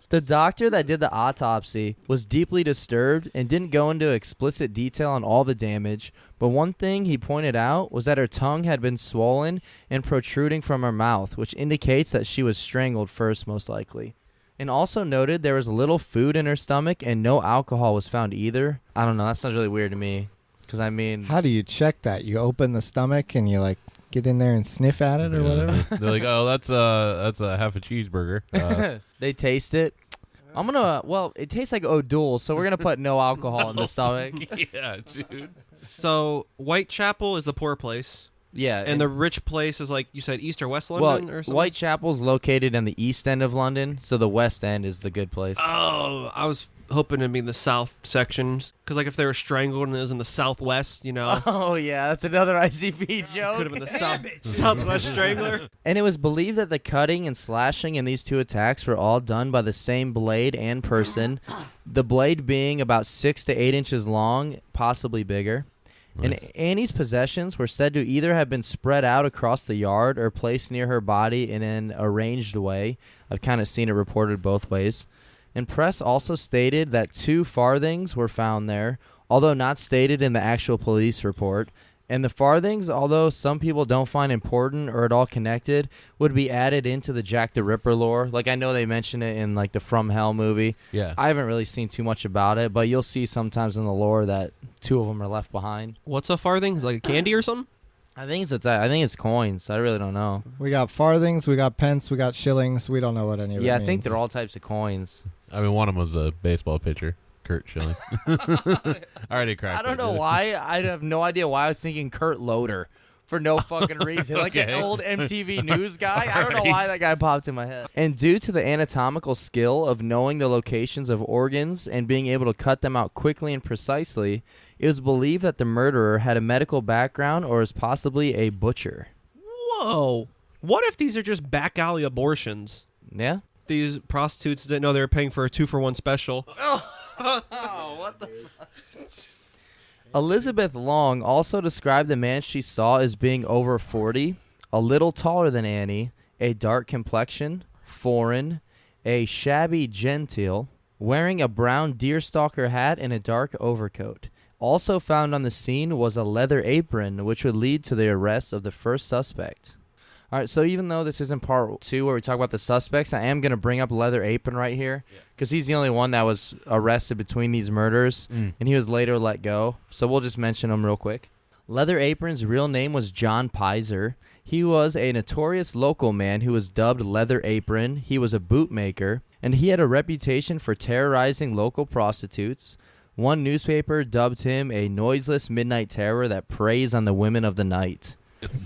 The doctor that did the autopsy was deeply disturbed and didn't go into explicit detail on all the damage, but one thing he pointed out was that her tongue had been swollen and protruding from her mouth, which indicates that she was strangled first, most likely. And also noted there was little food in her stomach and no alcohol was found either. I don't know, that sounds really weird to me. Because, I mean... How do you check that? You open the stomach and you, like, get in there and sniff at it or whatever? They're like, oh, that's a half a cheeseburger. They taste it. It tastes like O'Doul, so we're going to put no alcohol in the stomach. Yeah, dude. So Whitechapel is the poor place. Yeah. And the rich place is like, you said, East or West London or something? Whitechapel's located in the east end of London, so the west end is the good place. Oh, I was hoping to be in the south section. Because, like, if they were strangled and it was in the southwest, you know. Oh, yeah, that's another ICP joke. Could have been the southwest strangler. And it was believed that the cutting and slashing in these two attacks were all done by the same blade and person, the blade being about 6 to 8 inches long, possibly bigger. Nice. And Annie's possessions were said to either have been spread out across the yard or placed near her body in an arranged way. I've kind of seen it reported both ways. And press also stated that 2 farthings were found there, although not stated in the actual police report. And the farthings, although some people don't find important or at all connected, would be added into the Jack the Ripper lore. Like, I know they mention it in, like, the From Hell movie. Yeah. I haven't really seen too much about it, but you'll see sometimes in the lore that 2 of them are left behind. What's a farthing? Is it like a candy or something? I think it's coins. I really don't know. We got farthings, we got pence, we got shillings. We don't know what any of it Yeah, I means. think they're all types of coins. I mean, one of them was a baseball pitcher, Kurt Schilling. I already cracked I don't that, know dude. why. I have no idea why I was thinking Kurt Loder for no fucking reason. Like an Okay. old MTV news guy. I don't know why that guy popped in my head. And due to the anatomical skill of knowing the locations of organs and being able to cut them out quickly and precisely, it was believed that the murderer had a medical background or was possibly a butcher. Whoa. What if these are just back alley abortions? Yeah? These prostitutes didn't know they were paying for a 2-for-1 special. Elizabeth Long also described the man she saw as being over 40, a little taller than Annie, a dark complexion, foreign, a shabby genteel, wearing a brown deerstalker hat and a dark overcoat. Also found on the scene was a leather apron, which would lead to the arrest of the first suspect. All right, so even though this isn't part 2 where we talk about the suspects, I am going to bring up Leather Apron right here because he's the only one that was arrested between these murders, and he was later let go. So we'll just mention him real quick. Leather Apron's real name was John Pizer. He was a notorious local man who was dubbed Leather Apron. He was a bootmaker, and he had a reputation for terrorizing local prostitutes. One newspaper dubbed him a noiseless midnight terror that preys on the women of the night.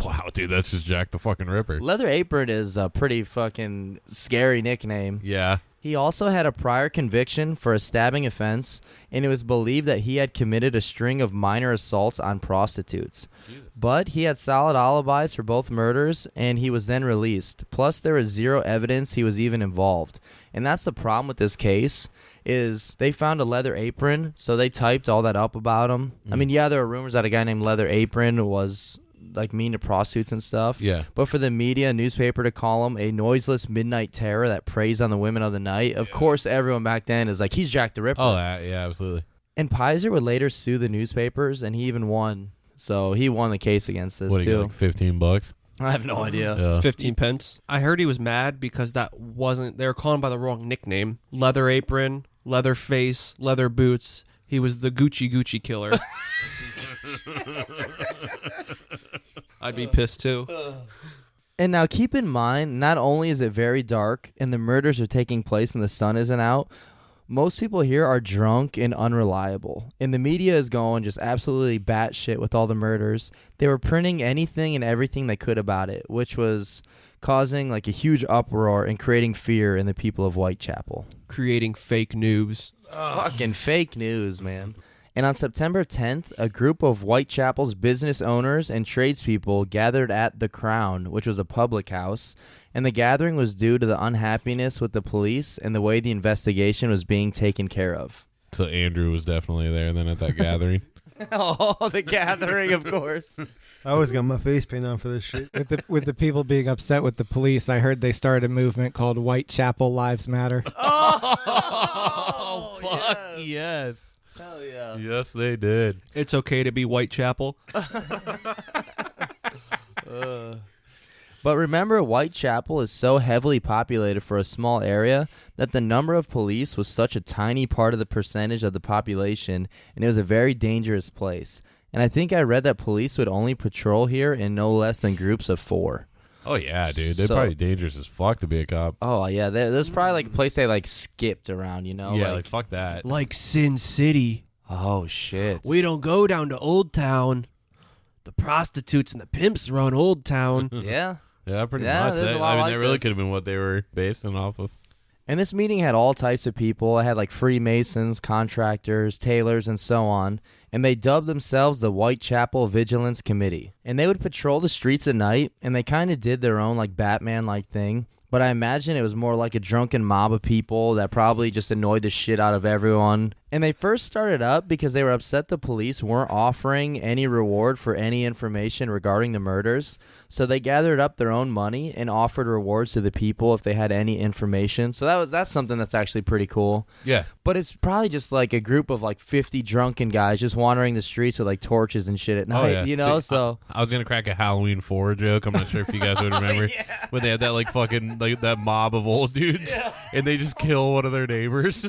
Wow, dude, that's just Jack the fucking Ripper. Leather Apron is a pretty fucking scary nickname. Yeah. He also had a prior conviction for a stabbing offense, and it was believed that he had committed a string of minor assaults on prostitutes. Jesus. But he had solid alibis for both murders, and he was then released. Plus, there was zero evidence he was even involved. And that's the problem with this case, is they found a leather apron, so they typed all that up about him. I mean, yeah, there were rumors that a guy named Leather Apron was like mean to prostitutes and stuff. Yeah. But for the media, newspaper to call him a noiseless midnight terror that preys on the women of the night, of course everyone back then is like, he's Jack the Ripper. Oh, yeah, absolutely. And Pizer would later sue the newspapers, and he even won. So he won the case against this, What do you too. get, like $15? I have no idea. Yeah. 15 pence. I heard he was mad because they were calling him by the wrong nickname. Leather Apron, Leather Face, Leather Boots. He was the Gucci killer. I'd be pissed too. And now keep in mind, not only is it very dark and the murders are taking place and the sun isn't out, most people here are drunk and unreliable. And the media is going just absolutely batshit with all the murders. They were printing anything and everything they could about it, which was causing like a huge uproar and creating fear in the people of Whitechapel. Creating fake news. Fucking fake news, man. And on September 10th, a group of Whitechapel's business owners and tradespeople gathered at the Crown, which was a public house, and the gathering was due to the unhappiness with the police and the way the investigation was being taken care of. So Andrew was definitely there then at that gathering. Oh, the gathering, of course. I always got my face paint on for this shit. With the people being upset with the police, I heard they started a movement called Whitechapel Lives Matter. Oh, fuck yes. Hell yeah. Yes, they did. It's okay to be Whitechapel. But remember, Whitechapel is so heavily populated for a small area that the number of police was such a tiny part of the percentage of the population, and it was a very dangerous place. And I think I read that police would only patrol here in no less than groups of 4. Oh, yeah, dude. They're So- probably dangerous as fuck to be a cop. Oh, yeah. There's probably like a place they like skipped around, you know? Yeah, like fuck that. Like Sin City. Oh, shit. We don't go down to Old Town. The prostitutes and the pimps run Old Town. Yeah. Yeah, pretty Yeah, much. there's a That- lot I mean, like that really this. could have been what they were basing off of. And this meeting had all types of people. It had like Freemasons, contractors, tailors, and so on. And they dubbed themselves the Whitechapel Vigilance Committee. And they would patrol the streets at night, and they kind of did their own like Batman-like thing. But I imagine it was more like a drunken mob of people that probably just annoyed the shit out of everyone. And they first started up because they were upset the police weren't offering any reward for any information regarding the murders. So they gathered up their own money and offered rewards to the people if they had any information. So that's something that's actually pretty cool. Yeah. But it's probably just like a group of like 50 drunken guys just wandering the streets with like torches and shit at night, you know? See, So I was going to crack a Halloween 4 joke. I'm not sure if you guys would remember. When they had that like fucking, like that mob of old dudes. And they just kill one of their neighbors.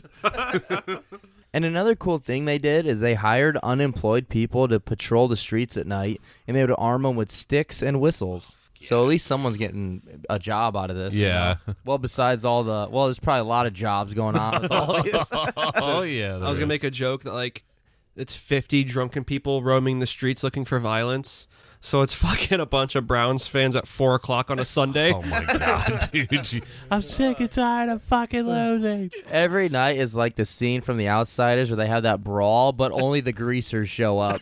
And another cool thing they did is they hired unemployed people to patrol the streets at night, and they would arm them with sticks and whistles. So at least someone's getting a job out of this. you Yeah. know? Well, besides all the... Well, there's probably a lot of jobs going on with all these. Oh, yeah. I was going to make a joke that, like, it's 50 drunken people roaming the streets looking for violence. So it's fucking a bunch of Browns fans at 4 o'clock on a Sunday. Oh, my God, dude. I'm sick and tired of fucking losing. Every night is like the scene from The Outsiders where they have that brawl, but only the greasers show up.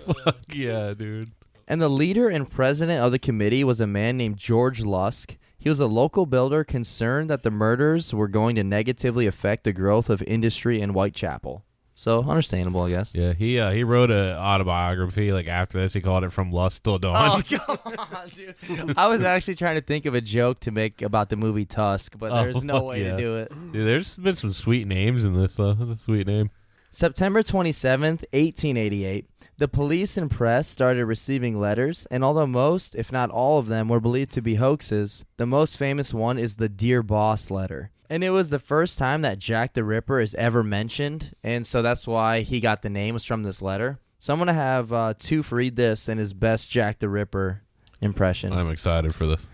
Fuck yeah, dude. And the leader and president of the committee was a man named George Lusk. He was a local builder concerned that the murders were going to negatively affect the growth of industry in Whitechapel. So, understandable, I guess. Yeah, he wrote an autobiography. Like after this, he called it From Lust Till Dawn. Oh, come on, dude. I was actually trying to think of a joke to make about the movie Tusk, but there's no fuck way yeah. to do it. Dude, there's been some sweet names in this, though. That's a sweet name. September 27th, 1888, the police and press started receiving letters, and although most, if not all of them, were believed to be hoaxes, the most famous one is the Dear Boss letter. And it was the first time that Jack the Ripper is ever mentioned, and so that's why he got the name, was from this letter. So I'm going to have Toof read this in his best Jack the Ripper impression. I'm excited for this.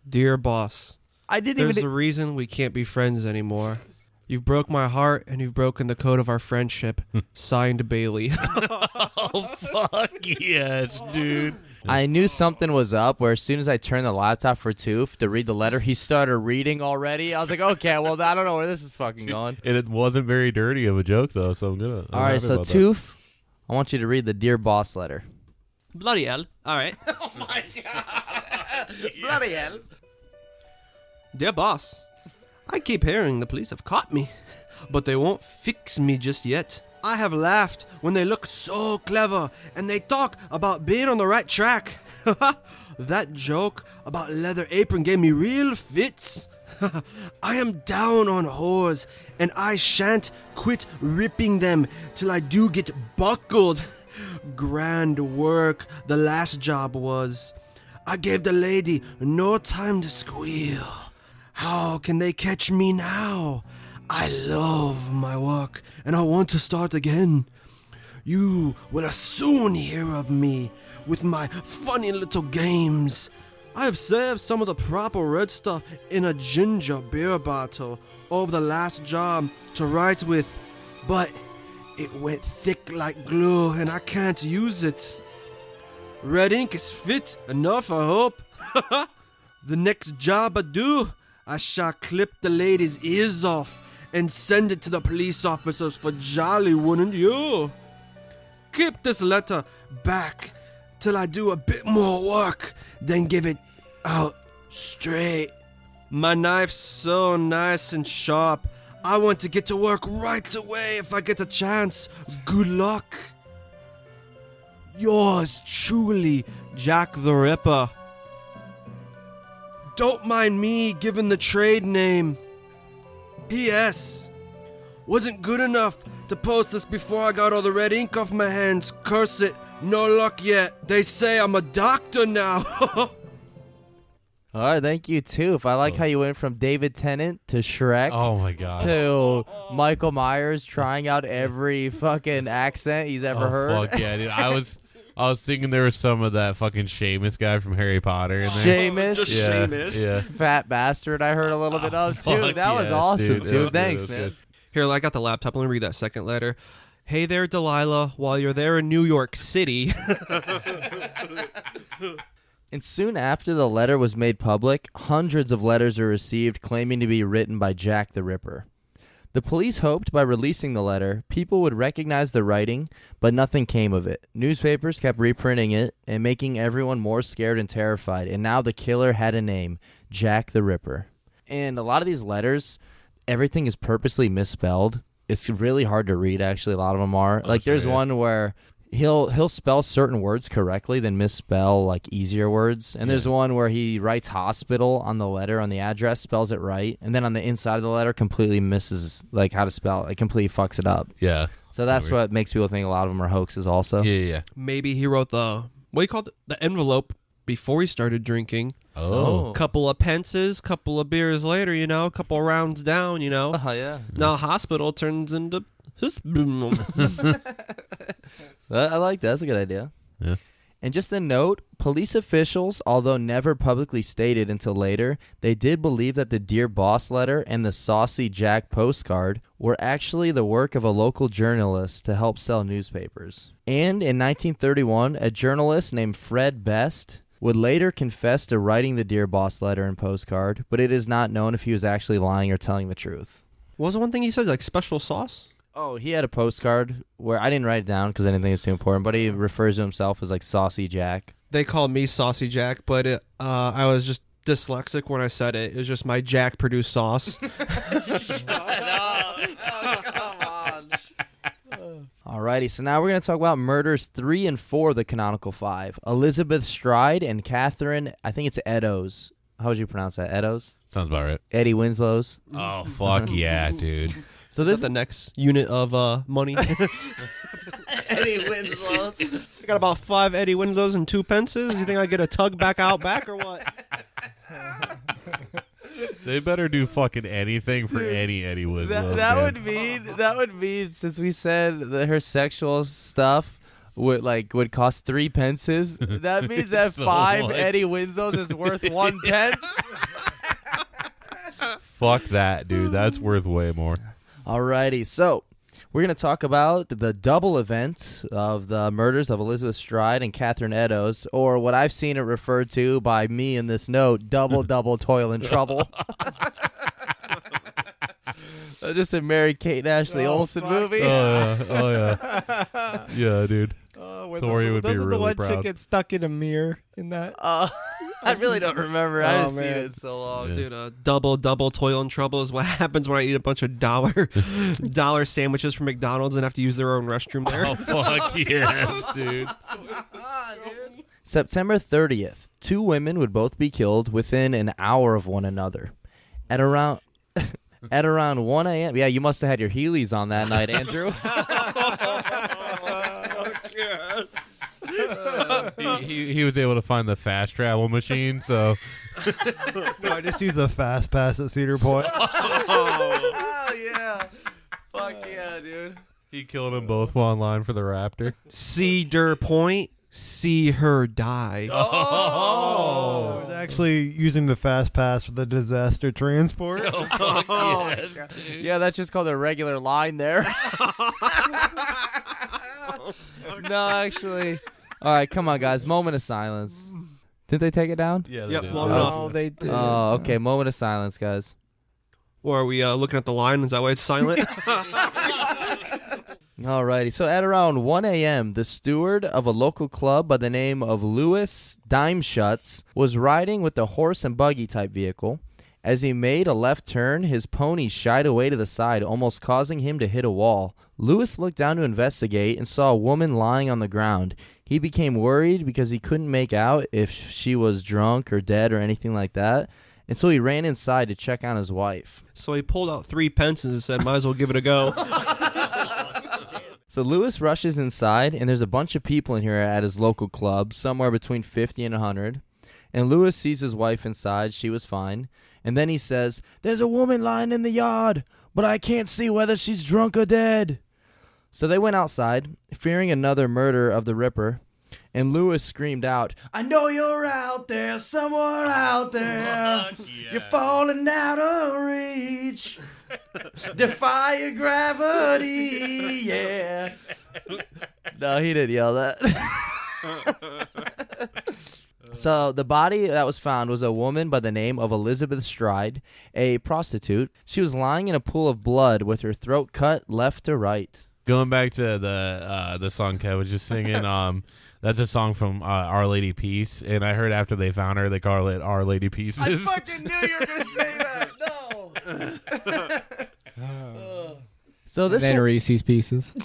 Dear boss, I didn't there's even... a reason we can't be friends anymore. You've broke my heart, and you've broken the code of our friendship. Signed, Bailey. Oh, fuck yes, dude. I knew something was up where as soon as I turned the laptop for Toof to read the letter, he started reading already. I was like, okay, well, I don't know where this is fucking going. And it wasn't very dirty of a joke, though, so I'm gonna. All right, so Toof, I want you to read the Dear Boss letter. Bloody hell. All right. Bloody hell. Dear boss, I keep hearing the police have caught me, but they won't fix me just yet. I have laughed when they look so clever and they talk about being on the right track. That joke about leather apron gave me real fits. I am down on whores and I shan't quit ripping them till I do get buckled. Grand work the last job was. I gave the lady no time to squeal. How can they catch me now? I love my work, and I want to start again. You will soon hear of me with my funny little games. I have saved some of the proper red stuff in a ginger beer bottle of the last job to write with, but it went thick like glue, and I can't use it. Red ink is fit enough, I hope. The next job I do, I shall clip the lady's ears off and send it to the police officers for jolly, wouldn't you? Keep this letter back till I do a bit more work, then give it out straight. My knife's so nice and sharp. I want to get to work right away if I get a chance. Good luck. Yours truly, Jack the Ripper. Don't mind me giving the trade name. P.S. Wasn't good enough to post this before I got all the red ink off my hands. Curse it. No luck yet. They say I'm a doctor now. All right, thank you, Toof. I like how you went from David Tennant to Shrek. Oh my god. To Michael Myers trying out every fucking accent he's ever heard. Fuck yeah, dude. I was thinking there was some of that fucking Seamus guy from Harry Potter in there. Seamus? Just Yeah, Seamus. yeah. Fat bastard I heard a little bit of, too. Fuck That was yes, awesome, dude. That too. was good, Thanks, that was man. good. Here, I got the laptop. Let me read that second letter. Hey there, Delilah. While you're there in New York City. And soon after the letter was made public, hundreds of letters were received claiming to be written by Jack the Ripper. The police hoped by releasing the letter, people would recognize the writing, but nothing came of it. Newspapers kept reprinting it and making everyone more scared and terrified, and now the killer had a name, Jack the Ripper. And a lot of these letters, everything is purposely misspelled. It's really hard to read, actually. A lot of them are. There's one where he'll spell certain words correctly, then misspell like easier words. And there's one where he writes hospital on the letter, on the address, spells it right, and then on the inside of the letter completely misses like how to spell it. It completely fucks it up. Yeah. So that's what makes people think a lot of them are hoaxes also. Yeah. Maybe he wrote the, what do you call it? The envelope before he started drinking. Oh. Couple of pences, couple of beers later, a couple of rounds down, Oh, yeah. Now hospital turns into... I like that. That's a good idea. Yeah. And just a note, police officials, although never publicly stated until later, they did believe that the Dear Boss letter and the Saucy Jack postcard were actually the work of a local journalist to help sell newspapers. And in 1931, a journalist named Fred Best would later confess to writing the Dear Boss letter and postcard, but it is not known if he was actually lying or telling the truth. What was the one thing you said, like special sauce? Oh, he had a postcard where I didn't write it down because I didn't think it was too important, but he refers to himself as like Saucy Jack. They called me Saucy Jack, but I was just dyslexic when I said it. It was just my Jack produced sauce. Alrighty, so now we're going to talk about murders 3 and 4 of the canonical 5. Elizabeth Stride and Catherine, I think it's Eddowes. How would you pronounce that? Eddowes? Sounds about right. Eddie Winslow's. Oh, fuck yeah, dude. So this is the next unit of money. Eddie Winslow's. I got about 5 Eddie Winslows and 2 pences. You think I get a tug back out back or what? They better do fucking anything for any Eddie Winslow. That would mean since we said that her sexual stuff would cost 3 pences, that means that So 5 much. Eddie Winslows is worth 1 pence. Fuck that, dude. That's worth way more. Alrighty, so we're going to talk about the double event of the murders of Elizabeth Stride and Catherine Eddowes, or what I've seen it referred to by me in this note, double toil and trouble. Just a Mary Kate and Ashley Olsen movie. Oh yeah. Yeah, dude. Tori would be doesn't really the one proud. chick get stuck in a mirror in that? I really don't remember. I haven't seen man. it in so long. Yeah. Dude, double toil and trouble is what happens when I eat a bunch of dollar sandwiches from McDonald's and have to use their own restroom there. Oh fuck yes, dude. September 30th, 2 women would both be killed within an hour of one another. At around 1 a.m. Yeah, you must have had your Heelys on that night, Andrew. He was able to find the fast travel machine, so No, I just use a fast pass at Cedar Point. Oh, yeah. Fuck yeah, dude. he killed them both while in line for the Raptor. Cedar Point, see her die. I was actually using the fast pass for the disaster transport. Yes, dude. Yeah, that's just called a regular line there. No, actually. All right, come on, guys. Moment of silence. Did they take it down? Yeah, they Yep, did. long Oh, enough. they did. Oh, okay. Moment of silence, guys. Or are we looking at the line? Is that why it's silent? Alrighty, so at around 1 a.m., the steward of a local club by the name of Louis Dimeshutz was riding with a horse and buggy type vehicle. As he made a left turn, his pony shied away to the side, almost causing him to hit a wall. Lewis looked down to investigate and saw a woman lying on the ground. He became worried because he couldn't make out if she was drunk or dead or anything like that, and so he ran inside to check on his wife. So he pulled out 3 pence and said, might as well give it a go. So Lewis rushes inside, and there's a bunch of people in here at his local club, somewhere between 50 and 100. And Lewis sees his wife inside. She was fine. And then he says, "There's a woman lying in the yard, but I can't see whether she's drunk or dead." So they went outside, fearing another murder of the Ripper. And Lewis screamed out, "I know you're out there, somewhere out there. You're falling out of reach. Defy gravity, yeah." No, he didn't yell that. So the body that was found was a woman by the name of Elizabeth Stride, a prostitute. She was lying in a pool of blood with her throat cut left to right. Going back to the song Kev was just singing, that's a song from Our Lady Peace, and I heard after they found her, they call it Our Lady Pieces. I fucking knew you were going to say that. No. So this Then Reese's Pieces.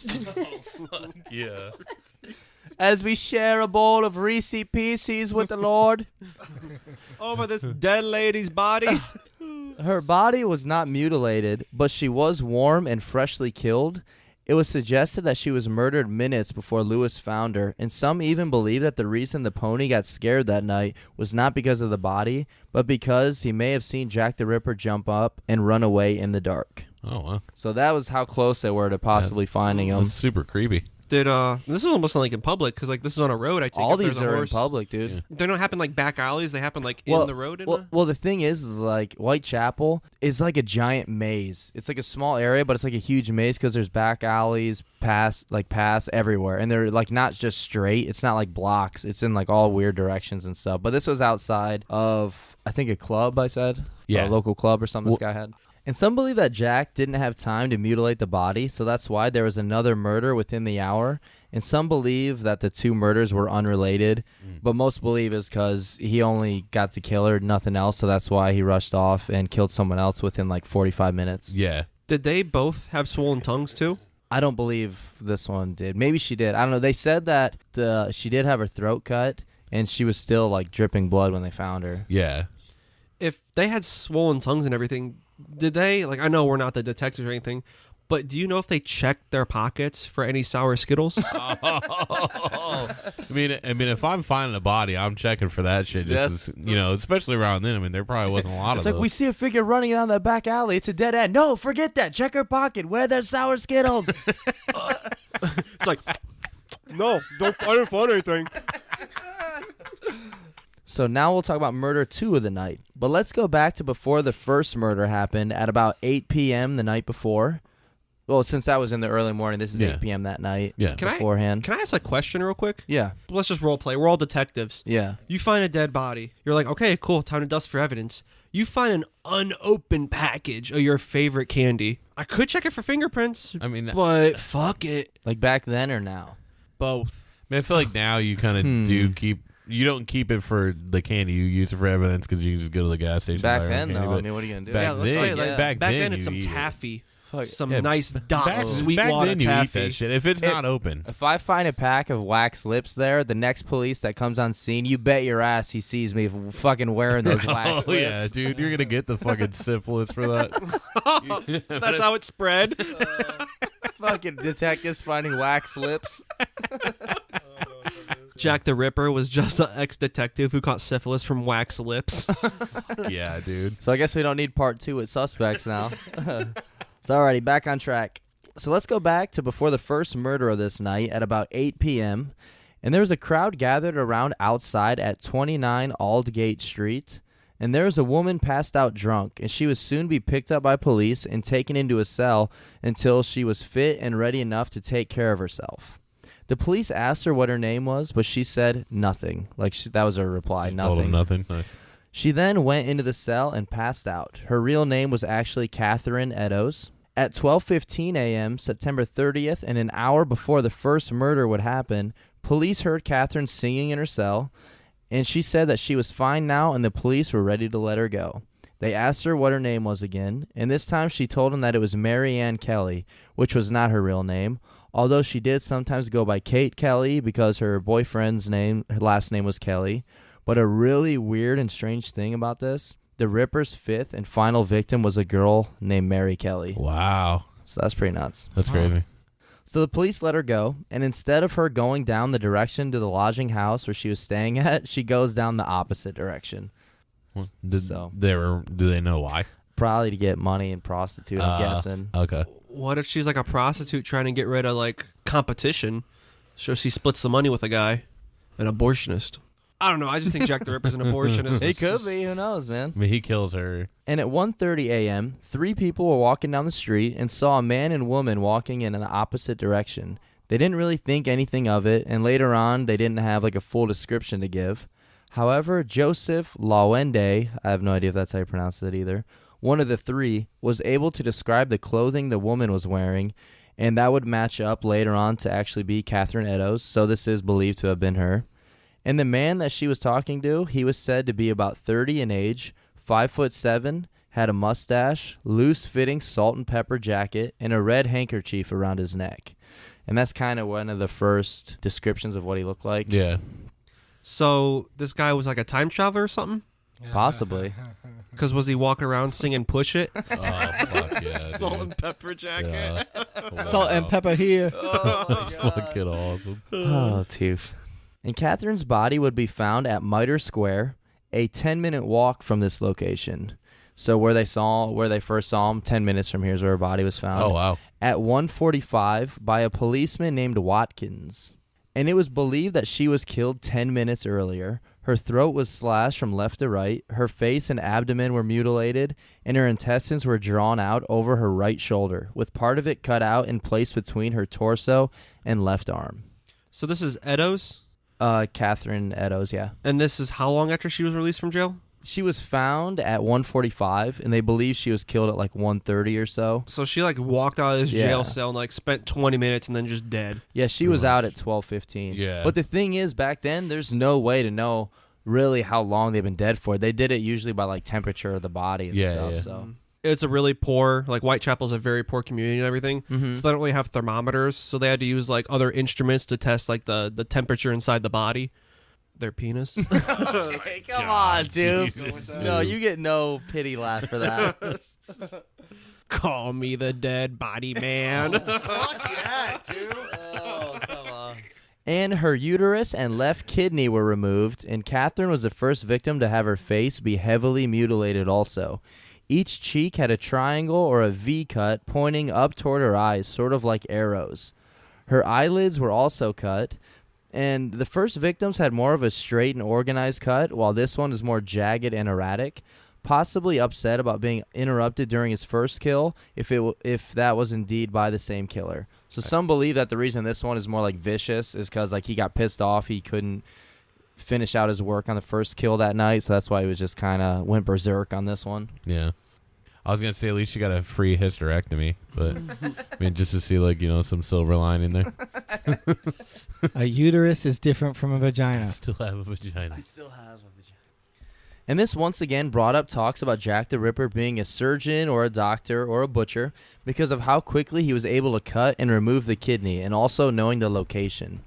Yeah. as we share a bowl of Reese's Pieces with the Lord. Over this dead lady's body. Her body was not mutilated, but she was warm and freshly killed. It was suggested that she was murdered minutes before Lewis found her, and some even believe that the reason the pony got scared that night was not because of the body, but because he may have seen Jack the Ripper jump up and run away in the dark. Oh, wow. So that was how close they were to possibly finding him. That's super creepy. Did this is almost like in public because like this is on a road. I take All it these there's a are horse. in public, dude. Yeah. They don't happen like back alleys. They happen like in the road. Well, the thing is like Whitechapel is like a giant maze. It's like a small area, but it's like a huge maze because there's back alleys, paths everywhere, and they're like not just straight. It's not like blocks. It's in like all weird directions and stuff. But this was outside of I think a club. I said, Yeah, a local club or something. This guy had. And some believe that Jack didn't have time to mutilate the body, so that's why there was another murder within the hour. And some believe that the two murders were unrelated, but most believe is because he only got to kill her, nothing else, so that's why he rushed off and killed someone else within like 45 minutes. Yeah. Did they both have swollen tongues too? I don't believe this one did. Maybe she did. I don't know. They said that she did have her throat cut, and she was still like dripping blood when they found her. Yeah. If they had swollen tongues and everything, did they, like, I know we're not the detectives or anything, but do you know if they checked their pockets for any sour Skittles? I mean, if I'm finding a body, I'm checking for that shit. Just as, especially around then. I mean, there probably wasn't a lot It's of like those. we see a figure running down that back alley. It's a dead end. No, forget that. Check her pocket. Where there's sour Skittles. It's like, no, I didn't find anything. So now we'll talk about murder 2 of the night. But let's go back to before the first murder happened at about 8 p.m. the night before. Well, since that was in the early morning, this is 8 p.m. that night beforehand. Can I ask a question real quick? Yeah. Let's just role play. We're all detectives. Yeah. You find a dead body. You're like, okay, cool, time to dust for evidence. You find an unopened package of your favorite candy. I could check it for fingerprints, but fuck it. Like back then or now? Both. I mean, I feel like now you kind of do keep. You don't keep it for the candy. You use it for evidence because you just go to the gas station. Back then, though, I mean, what are you gonna do? Back then, it's some you eat taffy. it. Some nice back Sweetwater then you taffy. eat that shit. If it's not open, If I find a pack of wax lips there, the next police that comes on scene, you bet your ass he sees me fucking wearing those wax lips. Yeah, dude, you're gonna get the fucking syphilis for that. That's how it spread. Fucking detectives finding wax lips. Jack the Ripper was just an ex-detective who caught syphilis from wax lips. Yeah, dude. So I guess we don't need part 2 with suspects now. So alrighty, back on track. So let's go back to before the first murder of this night at about 8 p.m. And there was a crowd gathered around outside at 29 Aldgate Street. And there was a woman passed out drunk, and she would soon be picked up by police and taken into a cell until she was fit and ready enough to take care of herself. The police asked her what her name was, but she said nothing. That was her reply, nothing. Told him nothing. Nice. She then went into the cell and passed out. Her real name was actually Catherine Eddowes. At 12:15 a.m., September 30th, and an hour before the first murder would happen, police heard Catherine singing in her cell, and she said that she was fine now and the police were ready to let her go. They asked her what her name was again, and this time she told them that it was Mary Ann Kelly, which was not her real name, although she did sometimes go by Kate Kelly because her boyfriend's last name was Kelly. But a really weird and strange thing about this, the Ripper's fifth and final victim was a girl named Mary Kelly. Wow. So that's pretty nuts. That's crazy. So the police let her go, and instead of her going down the direction to the lodging house where she was staying at, she goes down the opposite direction. Do they know why? Probably to get money and prostitute, I'm guessing. Okay. What if she's like a prostitute trying to get rid of like competition? So she splits the money with a guy, an abortionist. I don't know. I just think Jack the Ripper's an abortionist. It could be. Who knows, man? I mean, he kills her. And at 1:30 a.m., 3 people were walking down the street and saw a man and woman walking in an opposite direction. They didn't really think anything of it, and later on, they didn't have like a full description to give. However, Joseph Lawende, I have no idea if that's how you pronounce it either, one of the 3, was able to describe the clothing the woman was wearing, and that would match up later on to actually be Catherine Eddowes, so this is believed to have been her. And the man that she was talking to, he was said to be about 30 in age, 5'7", had a mustache, loose-fitting salt and pepper jacket, and a red handkerchief around his neck. And that's kind of one of the first descriptions of what he looked like. Yeah. So this guy was like a time traveler or something? Possibly. Because was he walking around singing Push It? Oh, fuck yeah. Salt dude. and pepper jacket. Yeah. Salt and pepper here. That's fucking awesome. Oh, tooth. And Catherine's body would be found at Mitre Square, a 10-minute walk from this location. So where they first saw him, 10 minutes from here is where her body was found. Oh, wow. At 1:45 by a policeman named Watkins. And it was believed that she was killed 10 minutes earlier. Her throat was slashed from left to right, her face and abdomen were mutilated, and her intestines were drawn out over her right shoulder, with part of it cut out and placed between her torso and left arm. So this is Eddowes? Catherine Eddowes, yeah. And this is how long after she was released from jail? She was found at 1:45, and they believe she was killed at like 1:30 or so. So she like walked out of this jail Yeah. cell and like spent 20 minutes and then just dead. Yeah, she was out at 12:15. Yeah. But the thing is, back then, there's no way to know really how long they've been dead for. They did it usually by like temperature of the body and stuff. Yeah. So It's a really poor, like Whitechapel's a very poor community and everything. Mhm. So they don't really have thermometers. So they had to use like other instruments to test like the temperature inside the body. Their penis. Okay, come on, dude. Jesus, No, dude. you get no pity laugh for that. Call me the dead body man. Oh, come on. And her uterus and left kidney were removed, and Catherine was the first victim to have her face be heavily mutilated also. Each cheek had a triangle or a V cut pointing up toward her eyes, sort of like arrows. Her eyelids were also cut, and the first victims had more of a straight and organized cut, while this one is more jagged and erratic, possibly upset about being interrupted during his first kill, if that was indeed by the same killer. So some believe that the reason this one is more like vicious is because like he got pissed off, he couldn't finish out his work on the first kill that night, so that's why he was just kind of went berserk on this one. Yeah. I was going to say, at least you got a free hysterectomy, but I mean, just to see, like, some silver lining there. A uterus is different from a I vagina. still have a vagina. Still have a vagina. And this once again brought up talks about Jack the Ripper being a surgeon or a doctor or a butcher because of how quickly he was able to cut and remove the kidney, and also knowing the location.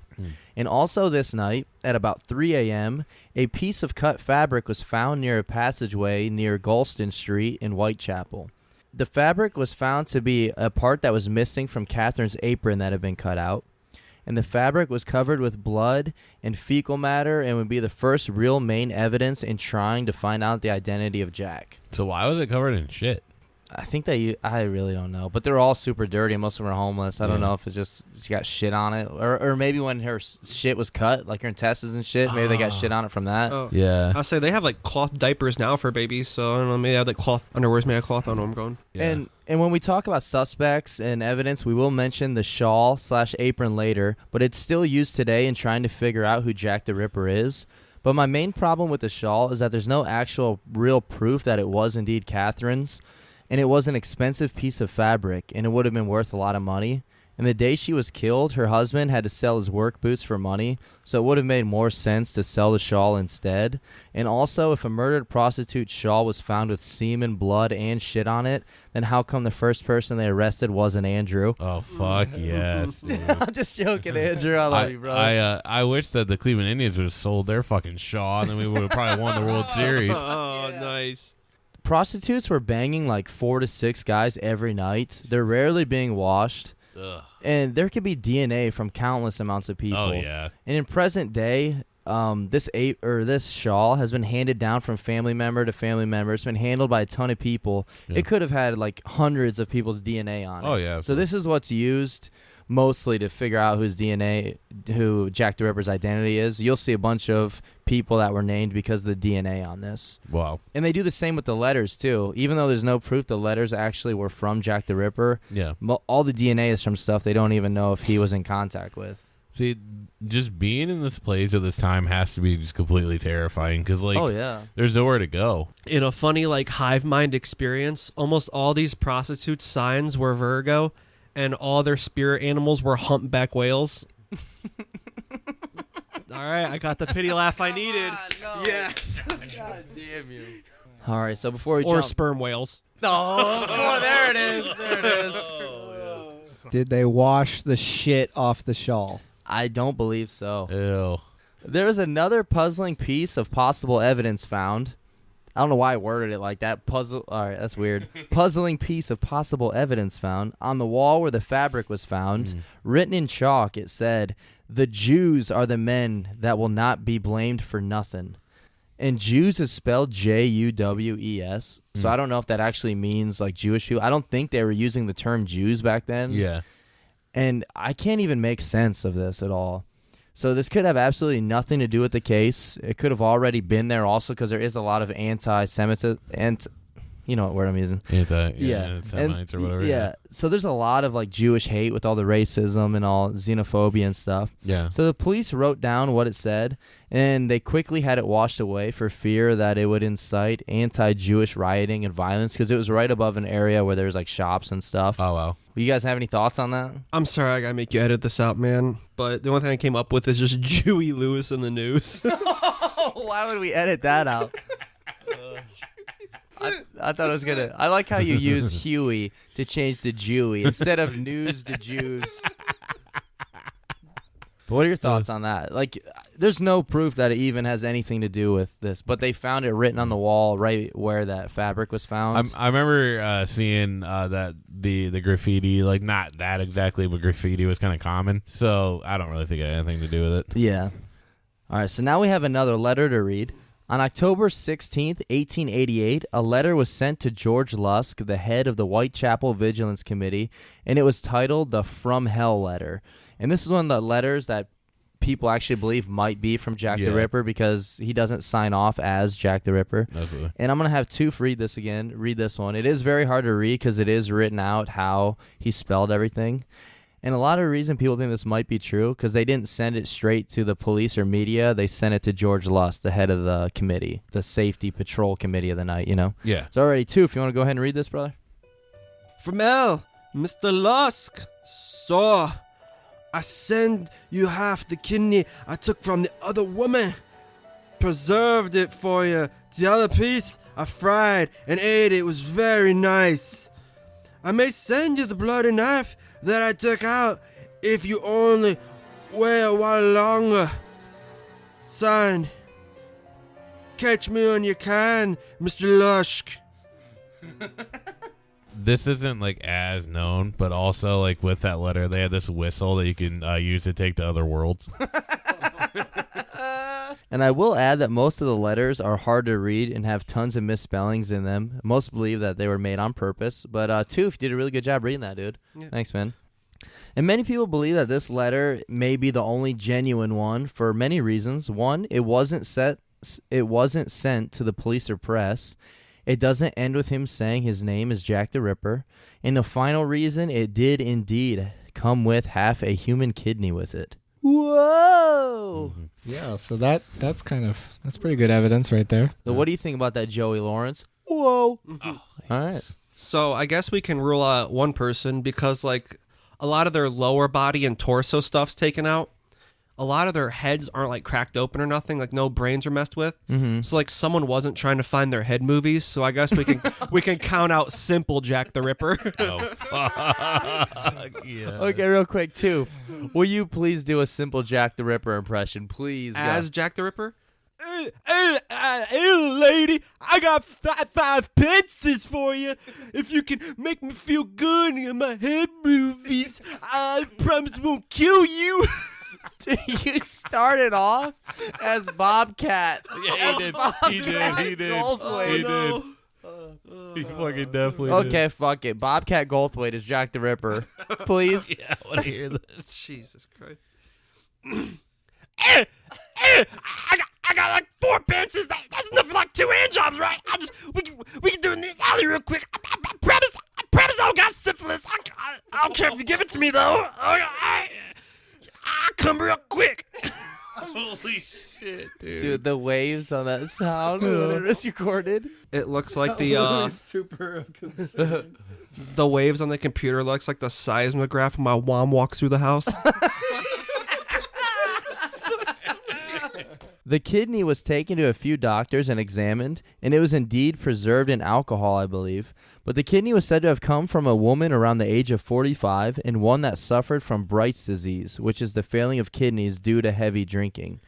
And also this night, at about 3 a.m., a piece of cut fabric was found near a passageway near Galston Street in Whitechapel. The fabric was found to be a part that was missing from Catherine's apron that had been cut out. And the fabric was covered with blood and fecal matter and would be the first real main evidence in trying to find out the identity of Jack. So why was it covered in shit? I think I really don't know, but they're all super dirty and most of them are homeless. I don't Yeah. know if it's just she got shit on it, or maybe when her shit was cut, like her intestines and shit, maybe they got shit on it from that. Oh. Yeah. I'll say they have like cloth diapers now for babies, so I don't know, maybe they have like cloth underwear's made of cloth. I don't know where I'm going. Yeah. And when we talk about suspects and evidence, we will mention the shawl/apron later, but it's still used today in trying to figure out who Jack the Ripper is. But my main problem with the shawl is that there's no actual real proof that it was indeed Catherine's, and it was an expensive piece of fabric, and it would have been worth a lot of money. And the day she was killed, her husband had to sell his work boots for money, so it would have made more sense to sell the shawl instead. And also, if a murdered prostitute's shawl was found with semen, blood, and shit on it, then how come the first person they arrested wasn't Andrew? Oh, fuck yes, dude. I'm just joking, Andrew. I love you, bro. I wish that the Cleveland Indians would have sold their fucking shawl, and then we would have probably won the World Series. Oh, nice. Prostitutes were banging like 4 to 6 guys every night. They're rarely being washed. Ugh. And there could be DNA from countless amounts of people. Oh, yeah. And in present day, this shawl has been handed down from family member to family member. It's been handled by a ton of people. Yeah. It could have had like hundreds of people's DNA on it. Oh, yeah. So this is what's used mostly to figure out who Jack the Ripper's identity is. You'll see a bunch of people that were named because of the DNA on this. Wow. And they do the same with the letters, too. Even though there's no proof the letters actually were from Jack the Ripper, Yeah. all the DNA is from stuff they don't even know if he was in contact with. See, just being in this place at this time has to be just completely terrifying because, like, Oh, yeah. there's nowhere to go. In a funny, like, hive mind experience, almost all these prostitutes' signs were Virgo, and all their spirit animals were humpback whales. All right, I got the pity laugh I needed. No. Yes. God damn you. All right, so before we Or jump... sperm whales. Oh, there it is. There it is. Did they wash the shit off the shawl? I don't believe so. Ew. There was another puzzling piece of possible evidence found. I don't know why I worded it like that. All right, that's weird. Puzzling piece of possible evidence found on the wall where the fabric was found. Written in chalk, it said, "The Jews are the men that will not be blamed for nothing." And Jews is spelled Jewes. So I don't know if that actually means like Jewish people. I don't think they were using the term Jews back then. Yeah. And I can't even make sense of this at all. So this could have absolutely nothing to do with the case. It could have already been there also because there is a lot of anti-Semitism. You know what word I'm using. Semites or whatever. Yeah. So there's a lot of like Jewish hate with all the racism and all xenophobia and stuff. Yeah. So the police wrote down what it said, and they quickly had it washed away for fear that it would incite anti-Jewish rioting and violence because it was right above an area where there's like shops and stuff. Oh, wow. You guys have any thoughts on that? I'm sorry, I gotta make you edit this out, man. But the only thing I came up with is just Jewy Lewis in the news. Why would we edit that out? I thought I was gonna. I like how you use Huey to change to Jewy instead of news to Jews. But what are your thoughts on that? Like, there's no proof that it even has anything to do with this, but they found it written on the wall right where that fabric was found. I remember seeing that the graffiti, like not that exactly, but graffiti was kind of common. So I don't really think it had anything to do with it. Yeah. All right, so now we have another letter to read. On October 16th, 1888, a letter was sent to George Lusk, the head of the Whitechapel Vigilance Committee, and it was titled the From Hell Letter. And this is one of the letters that people actually believe might be from Jack the Ripper because he doesn't sign off as Jack the Ripper. Absolutely. And I'm going to have Toof read this one. It is very hard to read because it is written out how he spelled everything. And a lot of the reason people think this might be true because they didn't send it straight to the police or media. They sent it to George Lusk, the head of the committee, the safety patrol committee of the night, you know? Yeah. So already, Toof, you want to go ahead and read this, brother? From hell, Mr. Lusk. So, I send you half the kidney I took from the other woman. Preserved it for you. The other piece I fried and ate. It was very nice. I may send you the bloody knife that I took out if you only wait a while longer. Signed, catch me when you can, Mr. Lusk. This isn't like as known, but also like with that letter, they had this whistle that you can use to take to other worlds. And I will add that most of the letters are hard to read and have tons of misspellings in them. Most believe that they were made on purpose. But Toof, you did a really good job reading that, dude. Yeah. Thanks, man. And many people believe that this letter may be the only genuine one for many reasons. One, it wasn't sent to the police or press. It doesn't end with him saying his name is Jack the Ripper. And the final reason, it did indeed come with half a human kidney with it. Whoa. Yeah, so that's pretty good evidence right there. So what do you think about that, Joey Lawrence? Whoa. All right. So I guess we can rule out one person because, like, a lot of their lower body and torso stuff's taken out. A lot of their heads aren't, like, cracked open or nothing. Like, no brains are messed with. Mm-hmm. So, like, someone wasn't trying to find their head movies. So I guess we can count out simple Jack the Ripper. Oh, fuck. Yeah. Okay, real quick, too. Will you please do a simple Jack the Ripper impression, please? As Jack the Ripper? Hey, lady, I got five pencils for you. If you can make me feel good in my head movies, I promise I won't kill you. You started off as Bobcat. Yeah, he did. He did. Goldthwait. He did. He fucking definitely did. Okay, fuck it. Bobcat Goldthwait is Jack the Ripper. Please. Yeah, I want to hear this. Jesus Christ. I got like 4 pencils. That's enough for like 2 hand jobs, right? We can do it in this alley real quick. I promise I don't got syphilis. I don't care if you give it to me though. I'll come real quick. Holy shit, dude. Dude, the waves on that sound when it was recorded. It looks like the super the waves on the computer looks like the seismograph when my mom walks through the house. The kidney was taken to a few doctors and examined, and it was indeed preserved in alcohol, I believe. But the kidney was said to have come from a woman around the age of 45 and one that suffered from Bright's disease, which is the failing of kidneys due to heavy drinking.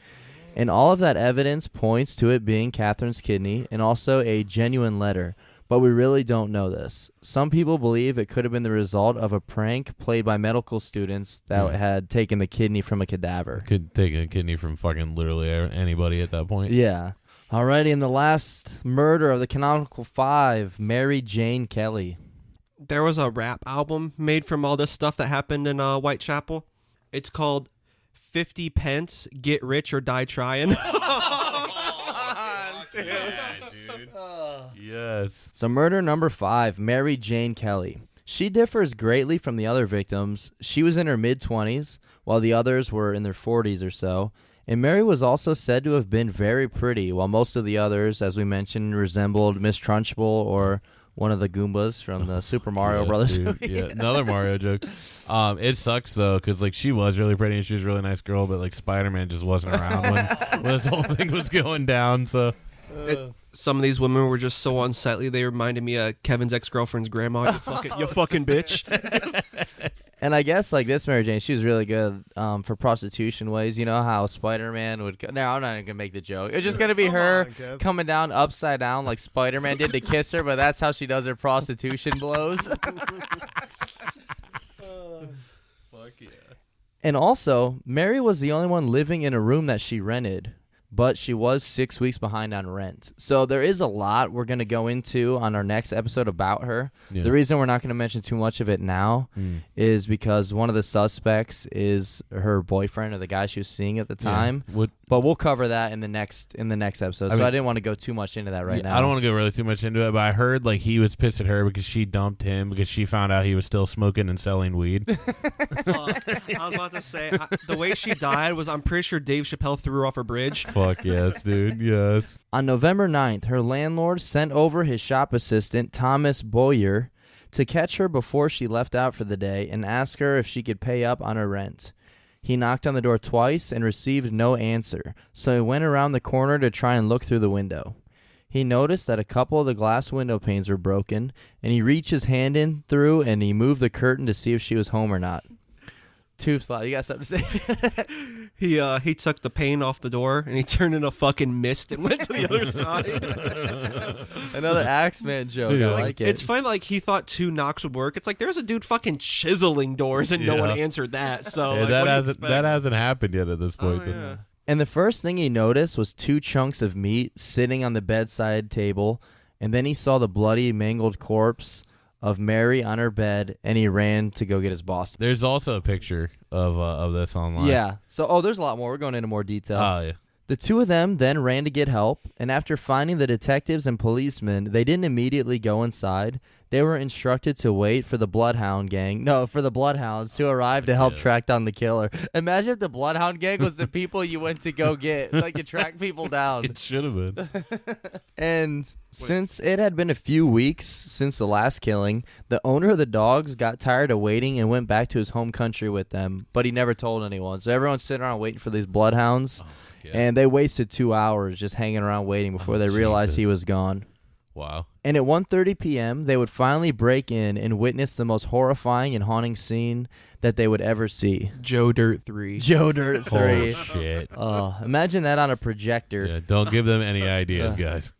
And all of that evidence points to it being Catherine's kidney and also a genuine letter, but we really don't know this. Some people believe it could have been the result of a prank played by medical students that had taken the kidney from a cadaver. Could take a kidney from fucking literally anybody at that point. Yeah. Alrighty, and the last murder of the canonical 5, Mary Jane Kelly. There was a rap album made from all this stuff that happened in Whitechapel. It's called 50 Pence, Get Rich or Die Trying. Yes. So murder number 5, Mary Jane Kelly. She differs greatly from the other victims. She was in her mid-20s, while the others were in their 40s or so. And Mary was also said to have been very pretty, while most of the others, as we mentioned, resembled Miss Trunchbull or one of the Goombas from the Super Mario Brothers movie. Yeah, another Mario joke. It sucks though, because like she was really pretty and she was a really nice girl, but like Spider-Man just wasn't around when this whole thing was going down. So some of these women were just so unsightly. They reminded me of Kevin's ex-girlfriend's grandma. You fucking bitch. And I guess like this Mary Jane, she was really good for prostitution ways. You know how Spider-Man would no, I'm not even gonna make the joke. It's just gonna be her coming down upside down like Spider-Man did to kiss her, but that's how she does her prostitution blows. fuck yeah. And also, Mary was the only one living in a room that she rented, but she was 6 weeks behind on rent. So there is a lot we're going to go into on our next episode about her. Yeah. The reason we're not going to mention too much of it now is because one of the suspects is her boyfriend or the guy she was seeing at the time. Yeah. But we'll cover that in the next episode. I didn't want to go too much into that now. I don't want to go really too much into it, but I heard like he was pissed at her because she dumped him because she found out he was still smoking and selling weed. I was about to say, the way she died was, I'm pretty sure Dave Chappelle threw her off a bridge. Fuck yes, dude. Yes. On November 9th, her landlord sent over his shop assistant, Thomas Boyer, to catch her before she left out for the day and ask her if she could pay up on her rent. He knocked on the door twice and received no answer, so he went around the corner to try and look through the window. He noticed that a couple of the glass window panes were broken, and he reached his hand in through and he moved the curtain to see if she was home or not. You got something to say? He took the pane off the door and he turned into fucking mist and went to the other side. Another Axeman joke. Yeah. I like it. It's fine. Like he thought 2 knocks would work. It's like there's a dude fucking chiseling doors and no one answered that. So Yeah, like, that hasn't happened yet at this point. Oh, yeah. And the first thing he noticed was 2 chunks of meat sitting on the bedside table, and then he saw the bloody, mangled corpse of Mary on her bed, and he ran to go get his boss. There's also a picture of this online. Yeah. So, there's a lot more. We're going into more detail. Oh yeah. The two of them then ran to get help, and after finding the detectives and policemen, they didn't immediately go inside. They were instructed to wait for the Bloodhounds to arrive to help track down the killer. Imagine if the Bloodhound gang was the people you went to go get, like to track people down. It should have been. And since it had been a few weeks since the last killing, the owner of the dogs got tired of waiting and went back to his home country with them, but he never told anyone. So everyone's sitting around waiting for these Bloodhounds, and they wasted 2 hours just hanging around waiting before they realized he was gone. Wow. And at 1:30 p.m., they would finally break in and witness the most horrifying and haunting scene that they would ever see. Joe Dirt 3. Joe Dirt 3. Oh, shit. Imagine that on a projector. Yeah, don't give them any ideas, guys.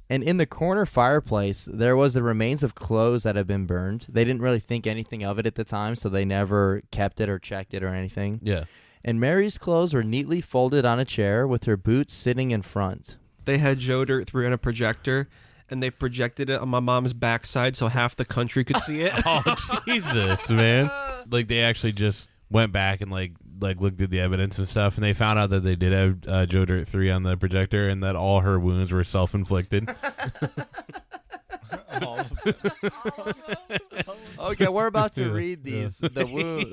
And in the corner fireplace, there was the remains of clothes that had been burned. They didn't really think anything of it at the time, so they never kept it or checked it or anything. Yeah. And Mary's clothes were neatly folded on a chair with her boots sitting in front. They had Joe Dirt 3 on a projector, and they projected it on my mom's backside so half the country could see it. Oh, Jesus, man. Like, they actually just went back and, like looked at the evidence and stuff, and they found out that they did have Joe Dirt 3 on the projector and that all her wounds were self-inflicted. Okay, we're about to read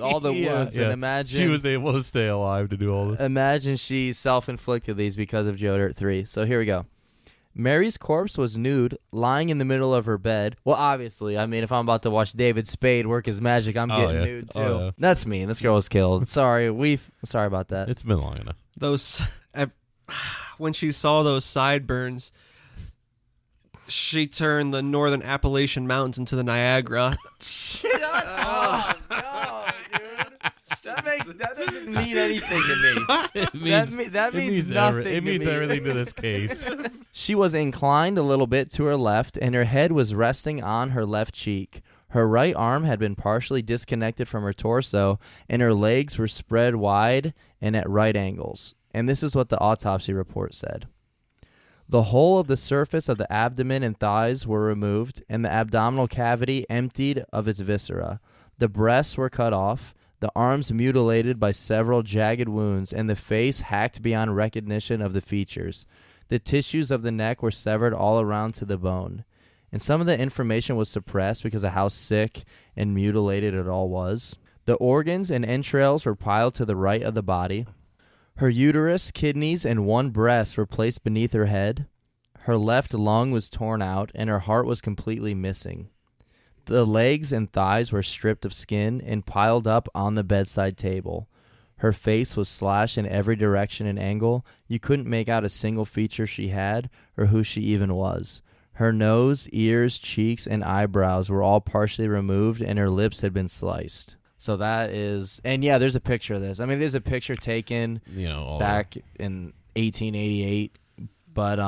all the wounds, and imagine she was able to stay alive to do all this. Imagine she self-inflicted these because of Joe Dirt 3. So here we go. Mary's corpse was nude, lying in the middle of her bed. Well, obviously, I mean, if I'm about to watch David Spade work his magic, I'm getting nude too. Oh, yeah. That's mean. This girl was killed. Sorry about that. It's been long enough. When she saw those sideburns, she turned the northern Appalachian Mountains into the Niagara. Oh, no, dude. That doesn't mean anything to me. That means nothing. It means everything to this case. She was inclined a little bit to her left, and her head was resting on her left cheek. Her right arm had been partially disconnected from her torso, and her legs were spread wide and at right angles. And this is what the autopsy report said. The whole of the surface of the abdomen and thighs were removed, and the abdominal cavity emptied of its viscera. The breasts were cut off, the arms mutilated by several jagged wounds, and the face hacked beyond recognition of the features. The tissues of the neck were severed all around to the bone. And some of the information was suppressed because of how sick and mutilated it all was. The organs and entrails were piled to the right of the body. Her uterus, kidneys, and one breast were placed beneath her head. Her left lung was torn out, and her heart was completely missing. The legs and thighs were stripped of skin and piled up on the bedside table. Her face was slashed in every direction and angle. You couldn't make out a single feature she had or who she even was. Her nose, ears, cheeks, and eyebrows were all partially removed, and her lips had been sliced. So that is, and yeah, there's a picture of this. I mean, there's a picture taken back in 1888, but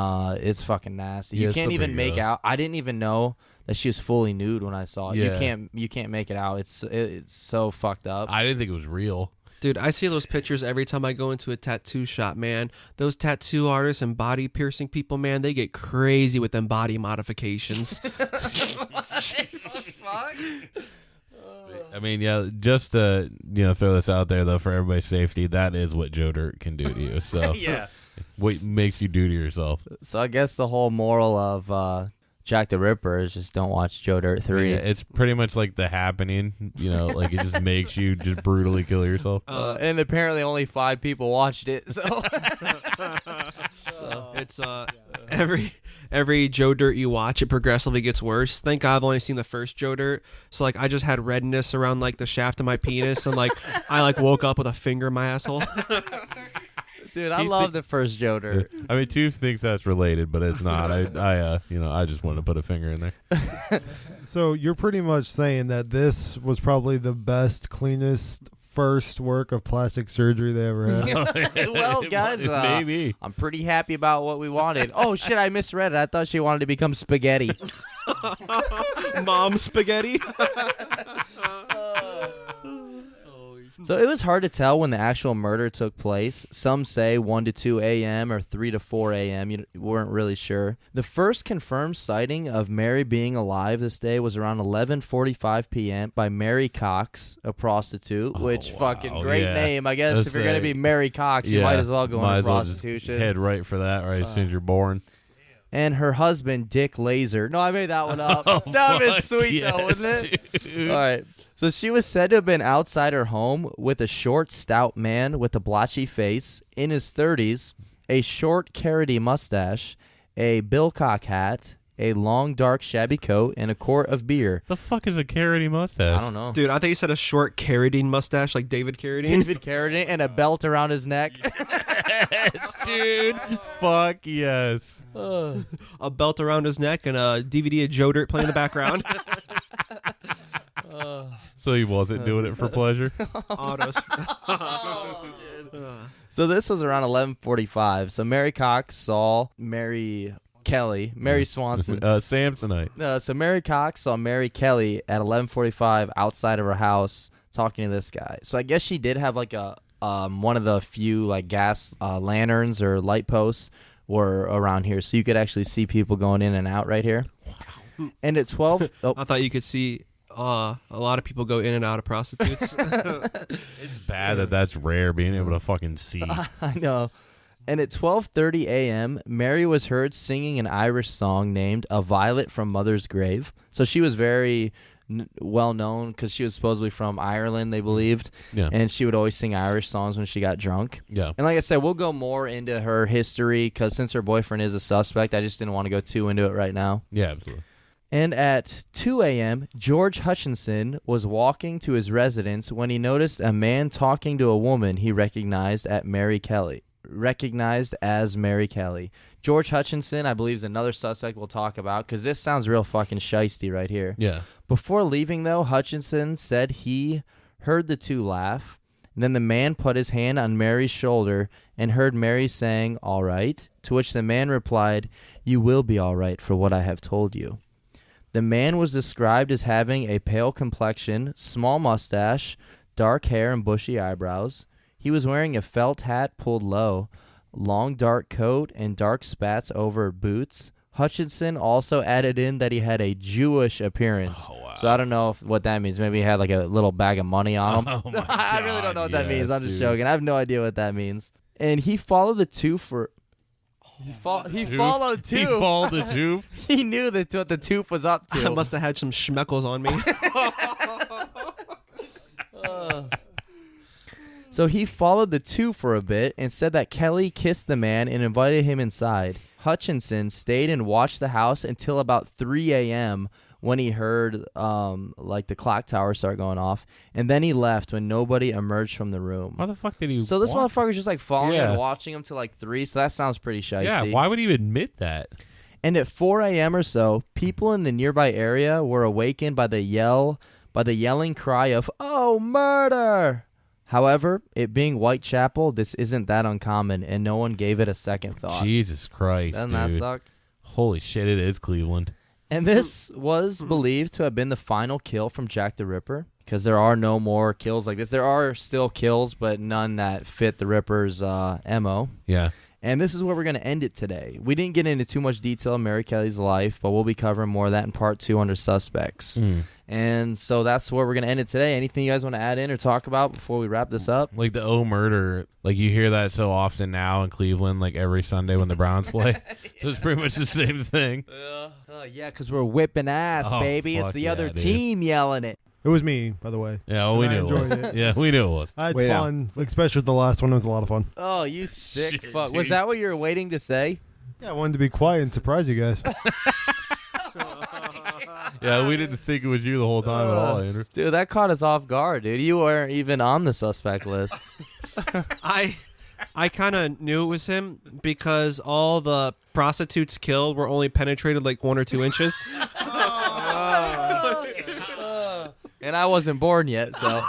it's fucking nasty. Yeah, you can't even make out. I didn't even know that she was fully nude when I saw it. Yeah. You can't make it out. It's so fucked up. I didn't think it was real. Dude, I see those pictures every time I go into a tattoo shop, man. Those tattoo artists and body piercing people, man, they get crazy with them body modifications. I mean, yeah, just to throw this out there though for everybody's safety, that is what Joe Dirt can do to you. So Yeah. What makes you do to yourself? So I guess the whole moral of Jack the Ripper is just don't watch Joe Dirt 3. Yeah, it's pretty much like The Happening, like it just makes you just brutally kill yourself. And apparently only 5 people watched it. So, It's every Joe Dirt you watch, it progressively gets worse. Thank God I've only seen the first Joe Dirt. So I just had redness around the shaft of my penis, and I woke up with a finger in my asshole. dude, I love the first Joe Dirt. I mean, Tooth thinks that's related, but it's not. I just wanted to put a finger in there. So you're pretty much saying that this was probably the best, cleanest first work of plastic surgery they ever had. Well, guys, maybe. I'm pretty happy about what we wanted. Oh, shit, I misread it. I thought she wanted to become spaghetti. Mom spaghetti. So it was hard to tell when the actual murder took place. Some say 1 to 2 a.m. or 3 to 4 a.m. You weren't really sure. The first confirmed sighting of Mary being alive this day was around 11:45 p.m. by Mary Cox, a prostitute, which fucking great name. I guess if you're going to be Mary Cox, you might as well go into prostitution. Head right for that right as soon as you're born. And her husband, Dick Laser. No, I made that one up. That would have been sweet, though, wouldn't it? Dude. All right. So she was said to have been outside her home with a short, stout man with a blotchy face, in his 30s, a short, carroty mustache, a billcock hat, a long, dark, shabby coat, and a quart of beer. The fuck is a carroty mustache? I don't know. Dude, I thought you said a short Carradine mustache like David Carradine. David Carradine and a belt around his neck. Yes, dude. Fuck yes. A belt around his neck and a DVD of Joe Dirt playing in the background. So he wasn't doing it for pleasure? Autos. So this was around 11:45. So Mary Cox saw Mary Swanson. Samsonite. So Mary Cox saw Mary Kelly at 11:45 outside of her house talking to this guy. So I guess she did have like a one of the few like gas lanterns or light posts were around here, so you could actually see people going in and out right here. Wow. And at 12, I thought you could see a lot of people go in and out of prostitutes. It's bad that that's rare, being able to fucking see. I know. And at 12:30 a.m., Mary was heard singing an Irish song named "A Violet from Mother's Grave." So she was very well known because she was supposedly from Ireland, they believed. Yeah. And she would always sing Irish songs when she got drunk. Yeah. And like I said, we'll go more into her history because since her boyfriend is a suspect, I just didn't want to go too into it right now. Yeah, absolutely. And at 2 a.m., George Hutchinson was walking to his residence when he noticed a man talking to a woman he recognized as Mary Kelly. George Hutchinson, I believe, is another suspect we'll talk about because this sounds real fucking shiesty right here. Yeah. Before leaving, though, Hutchinson said he heard the two laugh. And then the man put his hand on Mary's shoulder and heard Mary saying, "All right," to which the man replied, "You will be all right for what I have told you." The man was described as having a pale complexion, small mustache, dark hair, and bushy eyebrows. He was wearing a felt hat pulled low, long dark coat, and dark spats over boots. Hutchinson also added in that he had a Jewish appearance. Oh, wow. So I don't know what that means. Maybe he had like a little bag of money on him. Oh, my I really don't know what that means. I'm just dude. joking. I have no idea what that means. And he followed the two for... He followed two. He followed the tooth? He knew what the tooth was up to. I must have had some schmeckles on me. So he followed the two for a bit and said that Kelly kissed the man and invited him inside. Hutchinson stayed and watched the house until about 3 a.m. when he heard like the clock tower start going off, and then he left when nobody emerged from the room. Why the fuck did he? So this motherfucker's just like following Yeah. and watching him till like 3. So that sounds pretty shicey. Yeah. Why would he admit that? And at 4 a.m. or so, people in the nearby area were awakened by the yelling cry of "Oh, murder!" However, it being Whitechapel, this isn't that uncommon, and no one gave it a second thought. Jesus Christ, Doesn't dude. that suck? Holy shit, it is Cleveland. And this was believed to have been the final kill from Jack the Ripper, because there are no more kills like this. There are still kills, but none that fit the Ripper's MO. Yeah. And this is where we're going to end it today. We didn't get into too much detail of Mary Kelly's life, but we'll be covering more of that in part 2 under Suspects. And so that's where we're going to end it today. Anything you guys want to add in or talk about before we wrap this up? Like the murder, like you hear that so often now in Cleveland, like every Sunday when the Browns play. So it's pretty much the same thing. Yeah, because we're whipping ass, baby. It's fuck the yeah, other dude. team yelling it. It was me, by the way. Yeah, well, we And I knew it was. enjoyed it. Yeah, we knew it was. I had Way out. fun, especially the last one. It was a lot of fun. Oh, you sick Shit, fuck. Was dude. that what you were waiting to say? Yeah, I wanted to be quiet and surprise you guys. Yeah, we didn't think it was you the whole time at all, Andrew. Dude, that caught us off guard, dude. You weren't even on the suspect list. I kind of knew it was him because all the prostitutes killed were only penetrated like 1 or 2 inches. And I wasn't born yet, so.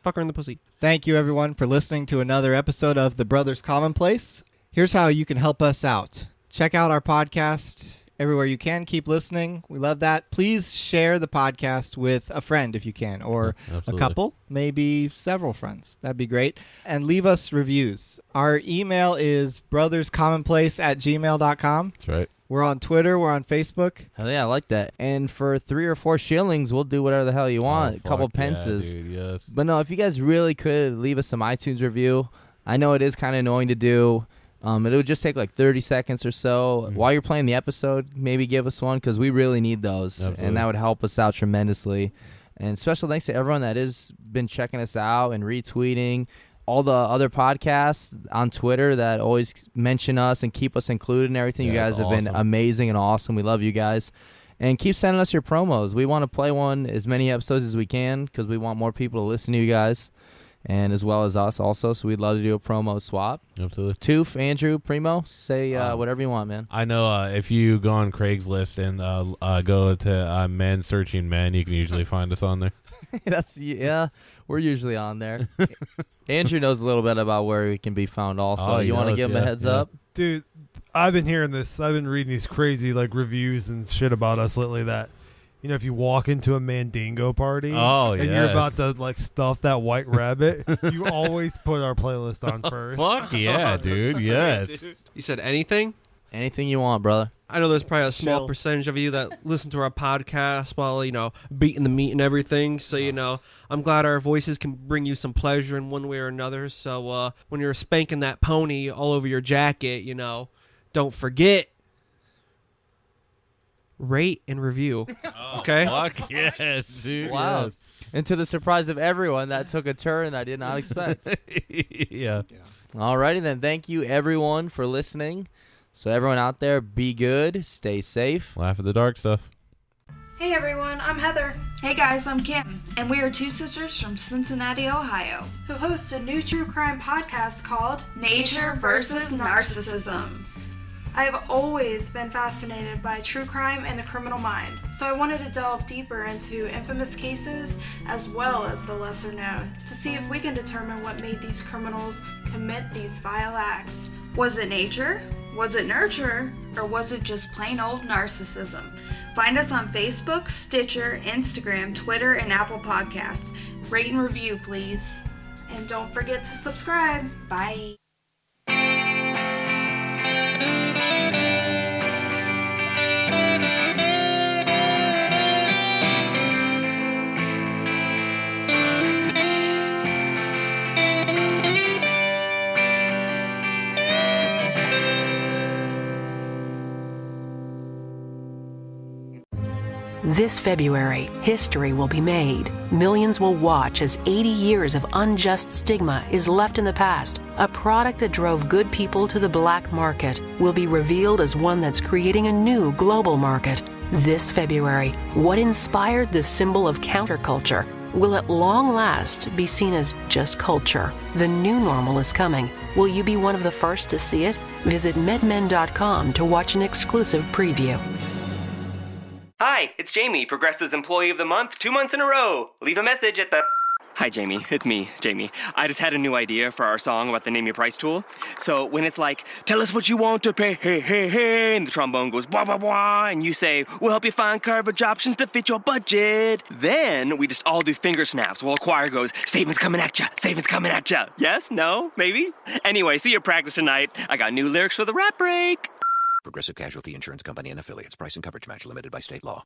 Fuck her in the pussy. Thank you, everyone, for listening to another episode of The Brothers Commonplace. Here's how you can help us out. Check out our podcast everywhere you can. Keep listening. We love that. Please share the podcast with a friend if you can, or a couple, maybe several friends. That'd be great. And leave us reviews. Our email is brotherscommonplace@gmail.com. That's right. We're on Twitter. We're on Facebook. Oh, yeah, I like that. And for 3 or 4 shillings, we'll do whatever the hell you want. A couple pences. Yeah, dude, yes. But no, if you guys really could leave us some iTunes review. I know it is kind of annoying to do. It would just take like 30 seconds or so. While you're playing the episode, maybe give us one because we really need those. Absolutely. And that would help us out tremendously. And special thanks to everyone that has been checking us out and retweeting. All the other podcasts on Twitter that always mention us and keep us included and everything. Yeah, you guys have been amazing and awesome. We love you guys. And keep sending us your promos. We want to play one as many episodes as we can because we want more people to listen to you guys and as well as us also. So we'd love to do a promo swap. Absolutely. Toof, Andrew, Primo, say whatever you want, man. I know if you go on Craigslist and go to Men Searching Men, you can usually find us on there. We're usually on there. Andrew knows a little bit about where we can be found also. Oh, you want to give him a heads up? Dude, I've been hearing this. I've been reading these crazy like reviews and shit about us lately that, you know, if you walk into a Mandingo party and you're about to like stuff that white rabbit, you always put our playlist on first. Fuck yeah, dude. Yes. Dude. You said anything? Anything you want, brother. I know there's probably a small percentage of you that listen to our podcast while, you know, beating the meat and everything. So, you know, I'm glad our voices can bring you some pleasure in one way or another. So when you're spanking that pony all over your jacket, you know, don't forget, rate and review. Okay? Fuck yes, dude. Wow. Yes. And to the surprise of everyone, that took a turn I did not expect. Yeah. Alrighty then. Thank you, everyone, for listening. So everyone out there, be good, stay safe. Laugh at the dark stuff. Hey everyone, I'm Heather. Hey guys, I'm Kim, and we are 2 sisters from Cincinnati, Ohio, who host a new true crime podcast called Nature versus Narcissism. I have always been fascinated by true crime and the criminal mind, so I wanted to delve deeper into infamous cases as well as the lesser known to see if we can determine what made these criminals commit these vile acts. Was it nature? Was it nurture? Or was it just plain old narcissism? Find us on Facebook, Stitcher, Instagram, Twitter, and Apple Podcasts. Rate and review, please. And don't forget to subscribe. Bye. This February, history will be made. Millions will watch as 80 years of unjust stigma is left in the past. A product that drove good people to the black market will be revealed as one that's creating a new global market. This February, what inspired the symbol of counterculture will at long last be seen as just culture. The new normal is coming. Will you be one of the first to see it? Visit medmen.com to watch an exclusive preview. Hi, it's Jamie, Progressive's Employee of the Month, 2 months in a row. Leave a message at the... Hi, Jamie. It's me, Jamie. I just had a new idea for our song about the Name Your Price tool. So when it's like, tell us what you want to pay, hey, hey, hey, and the trombone goes, blah, blah, blah, and you say, we'll help you find coverage options to fit your budget. Then we just all do finger snaps while a choir goes, statements coming at ya, statements coming at ya. Yes? No? Maybe? Anyway, see you at practice tonight. I got new lyrics for the rap break. Progressive Casualty Insurance Company and Affiliates. Price and coverage match limited by state law.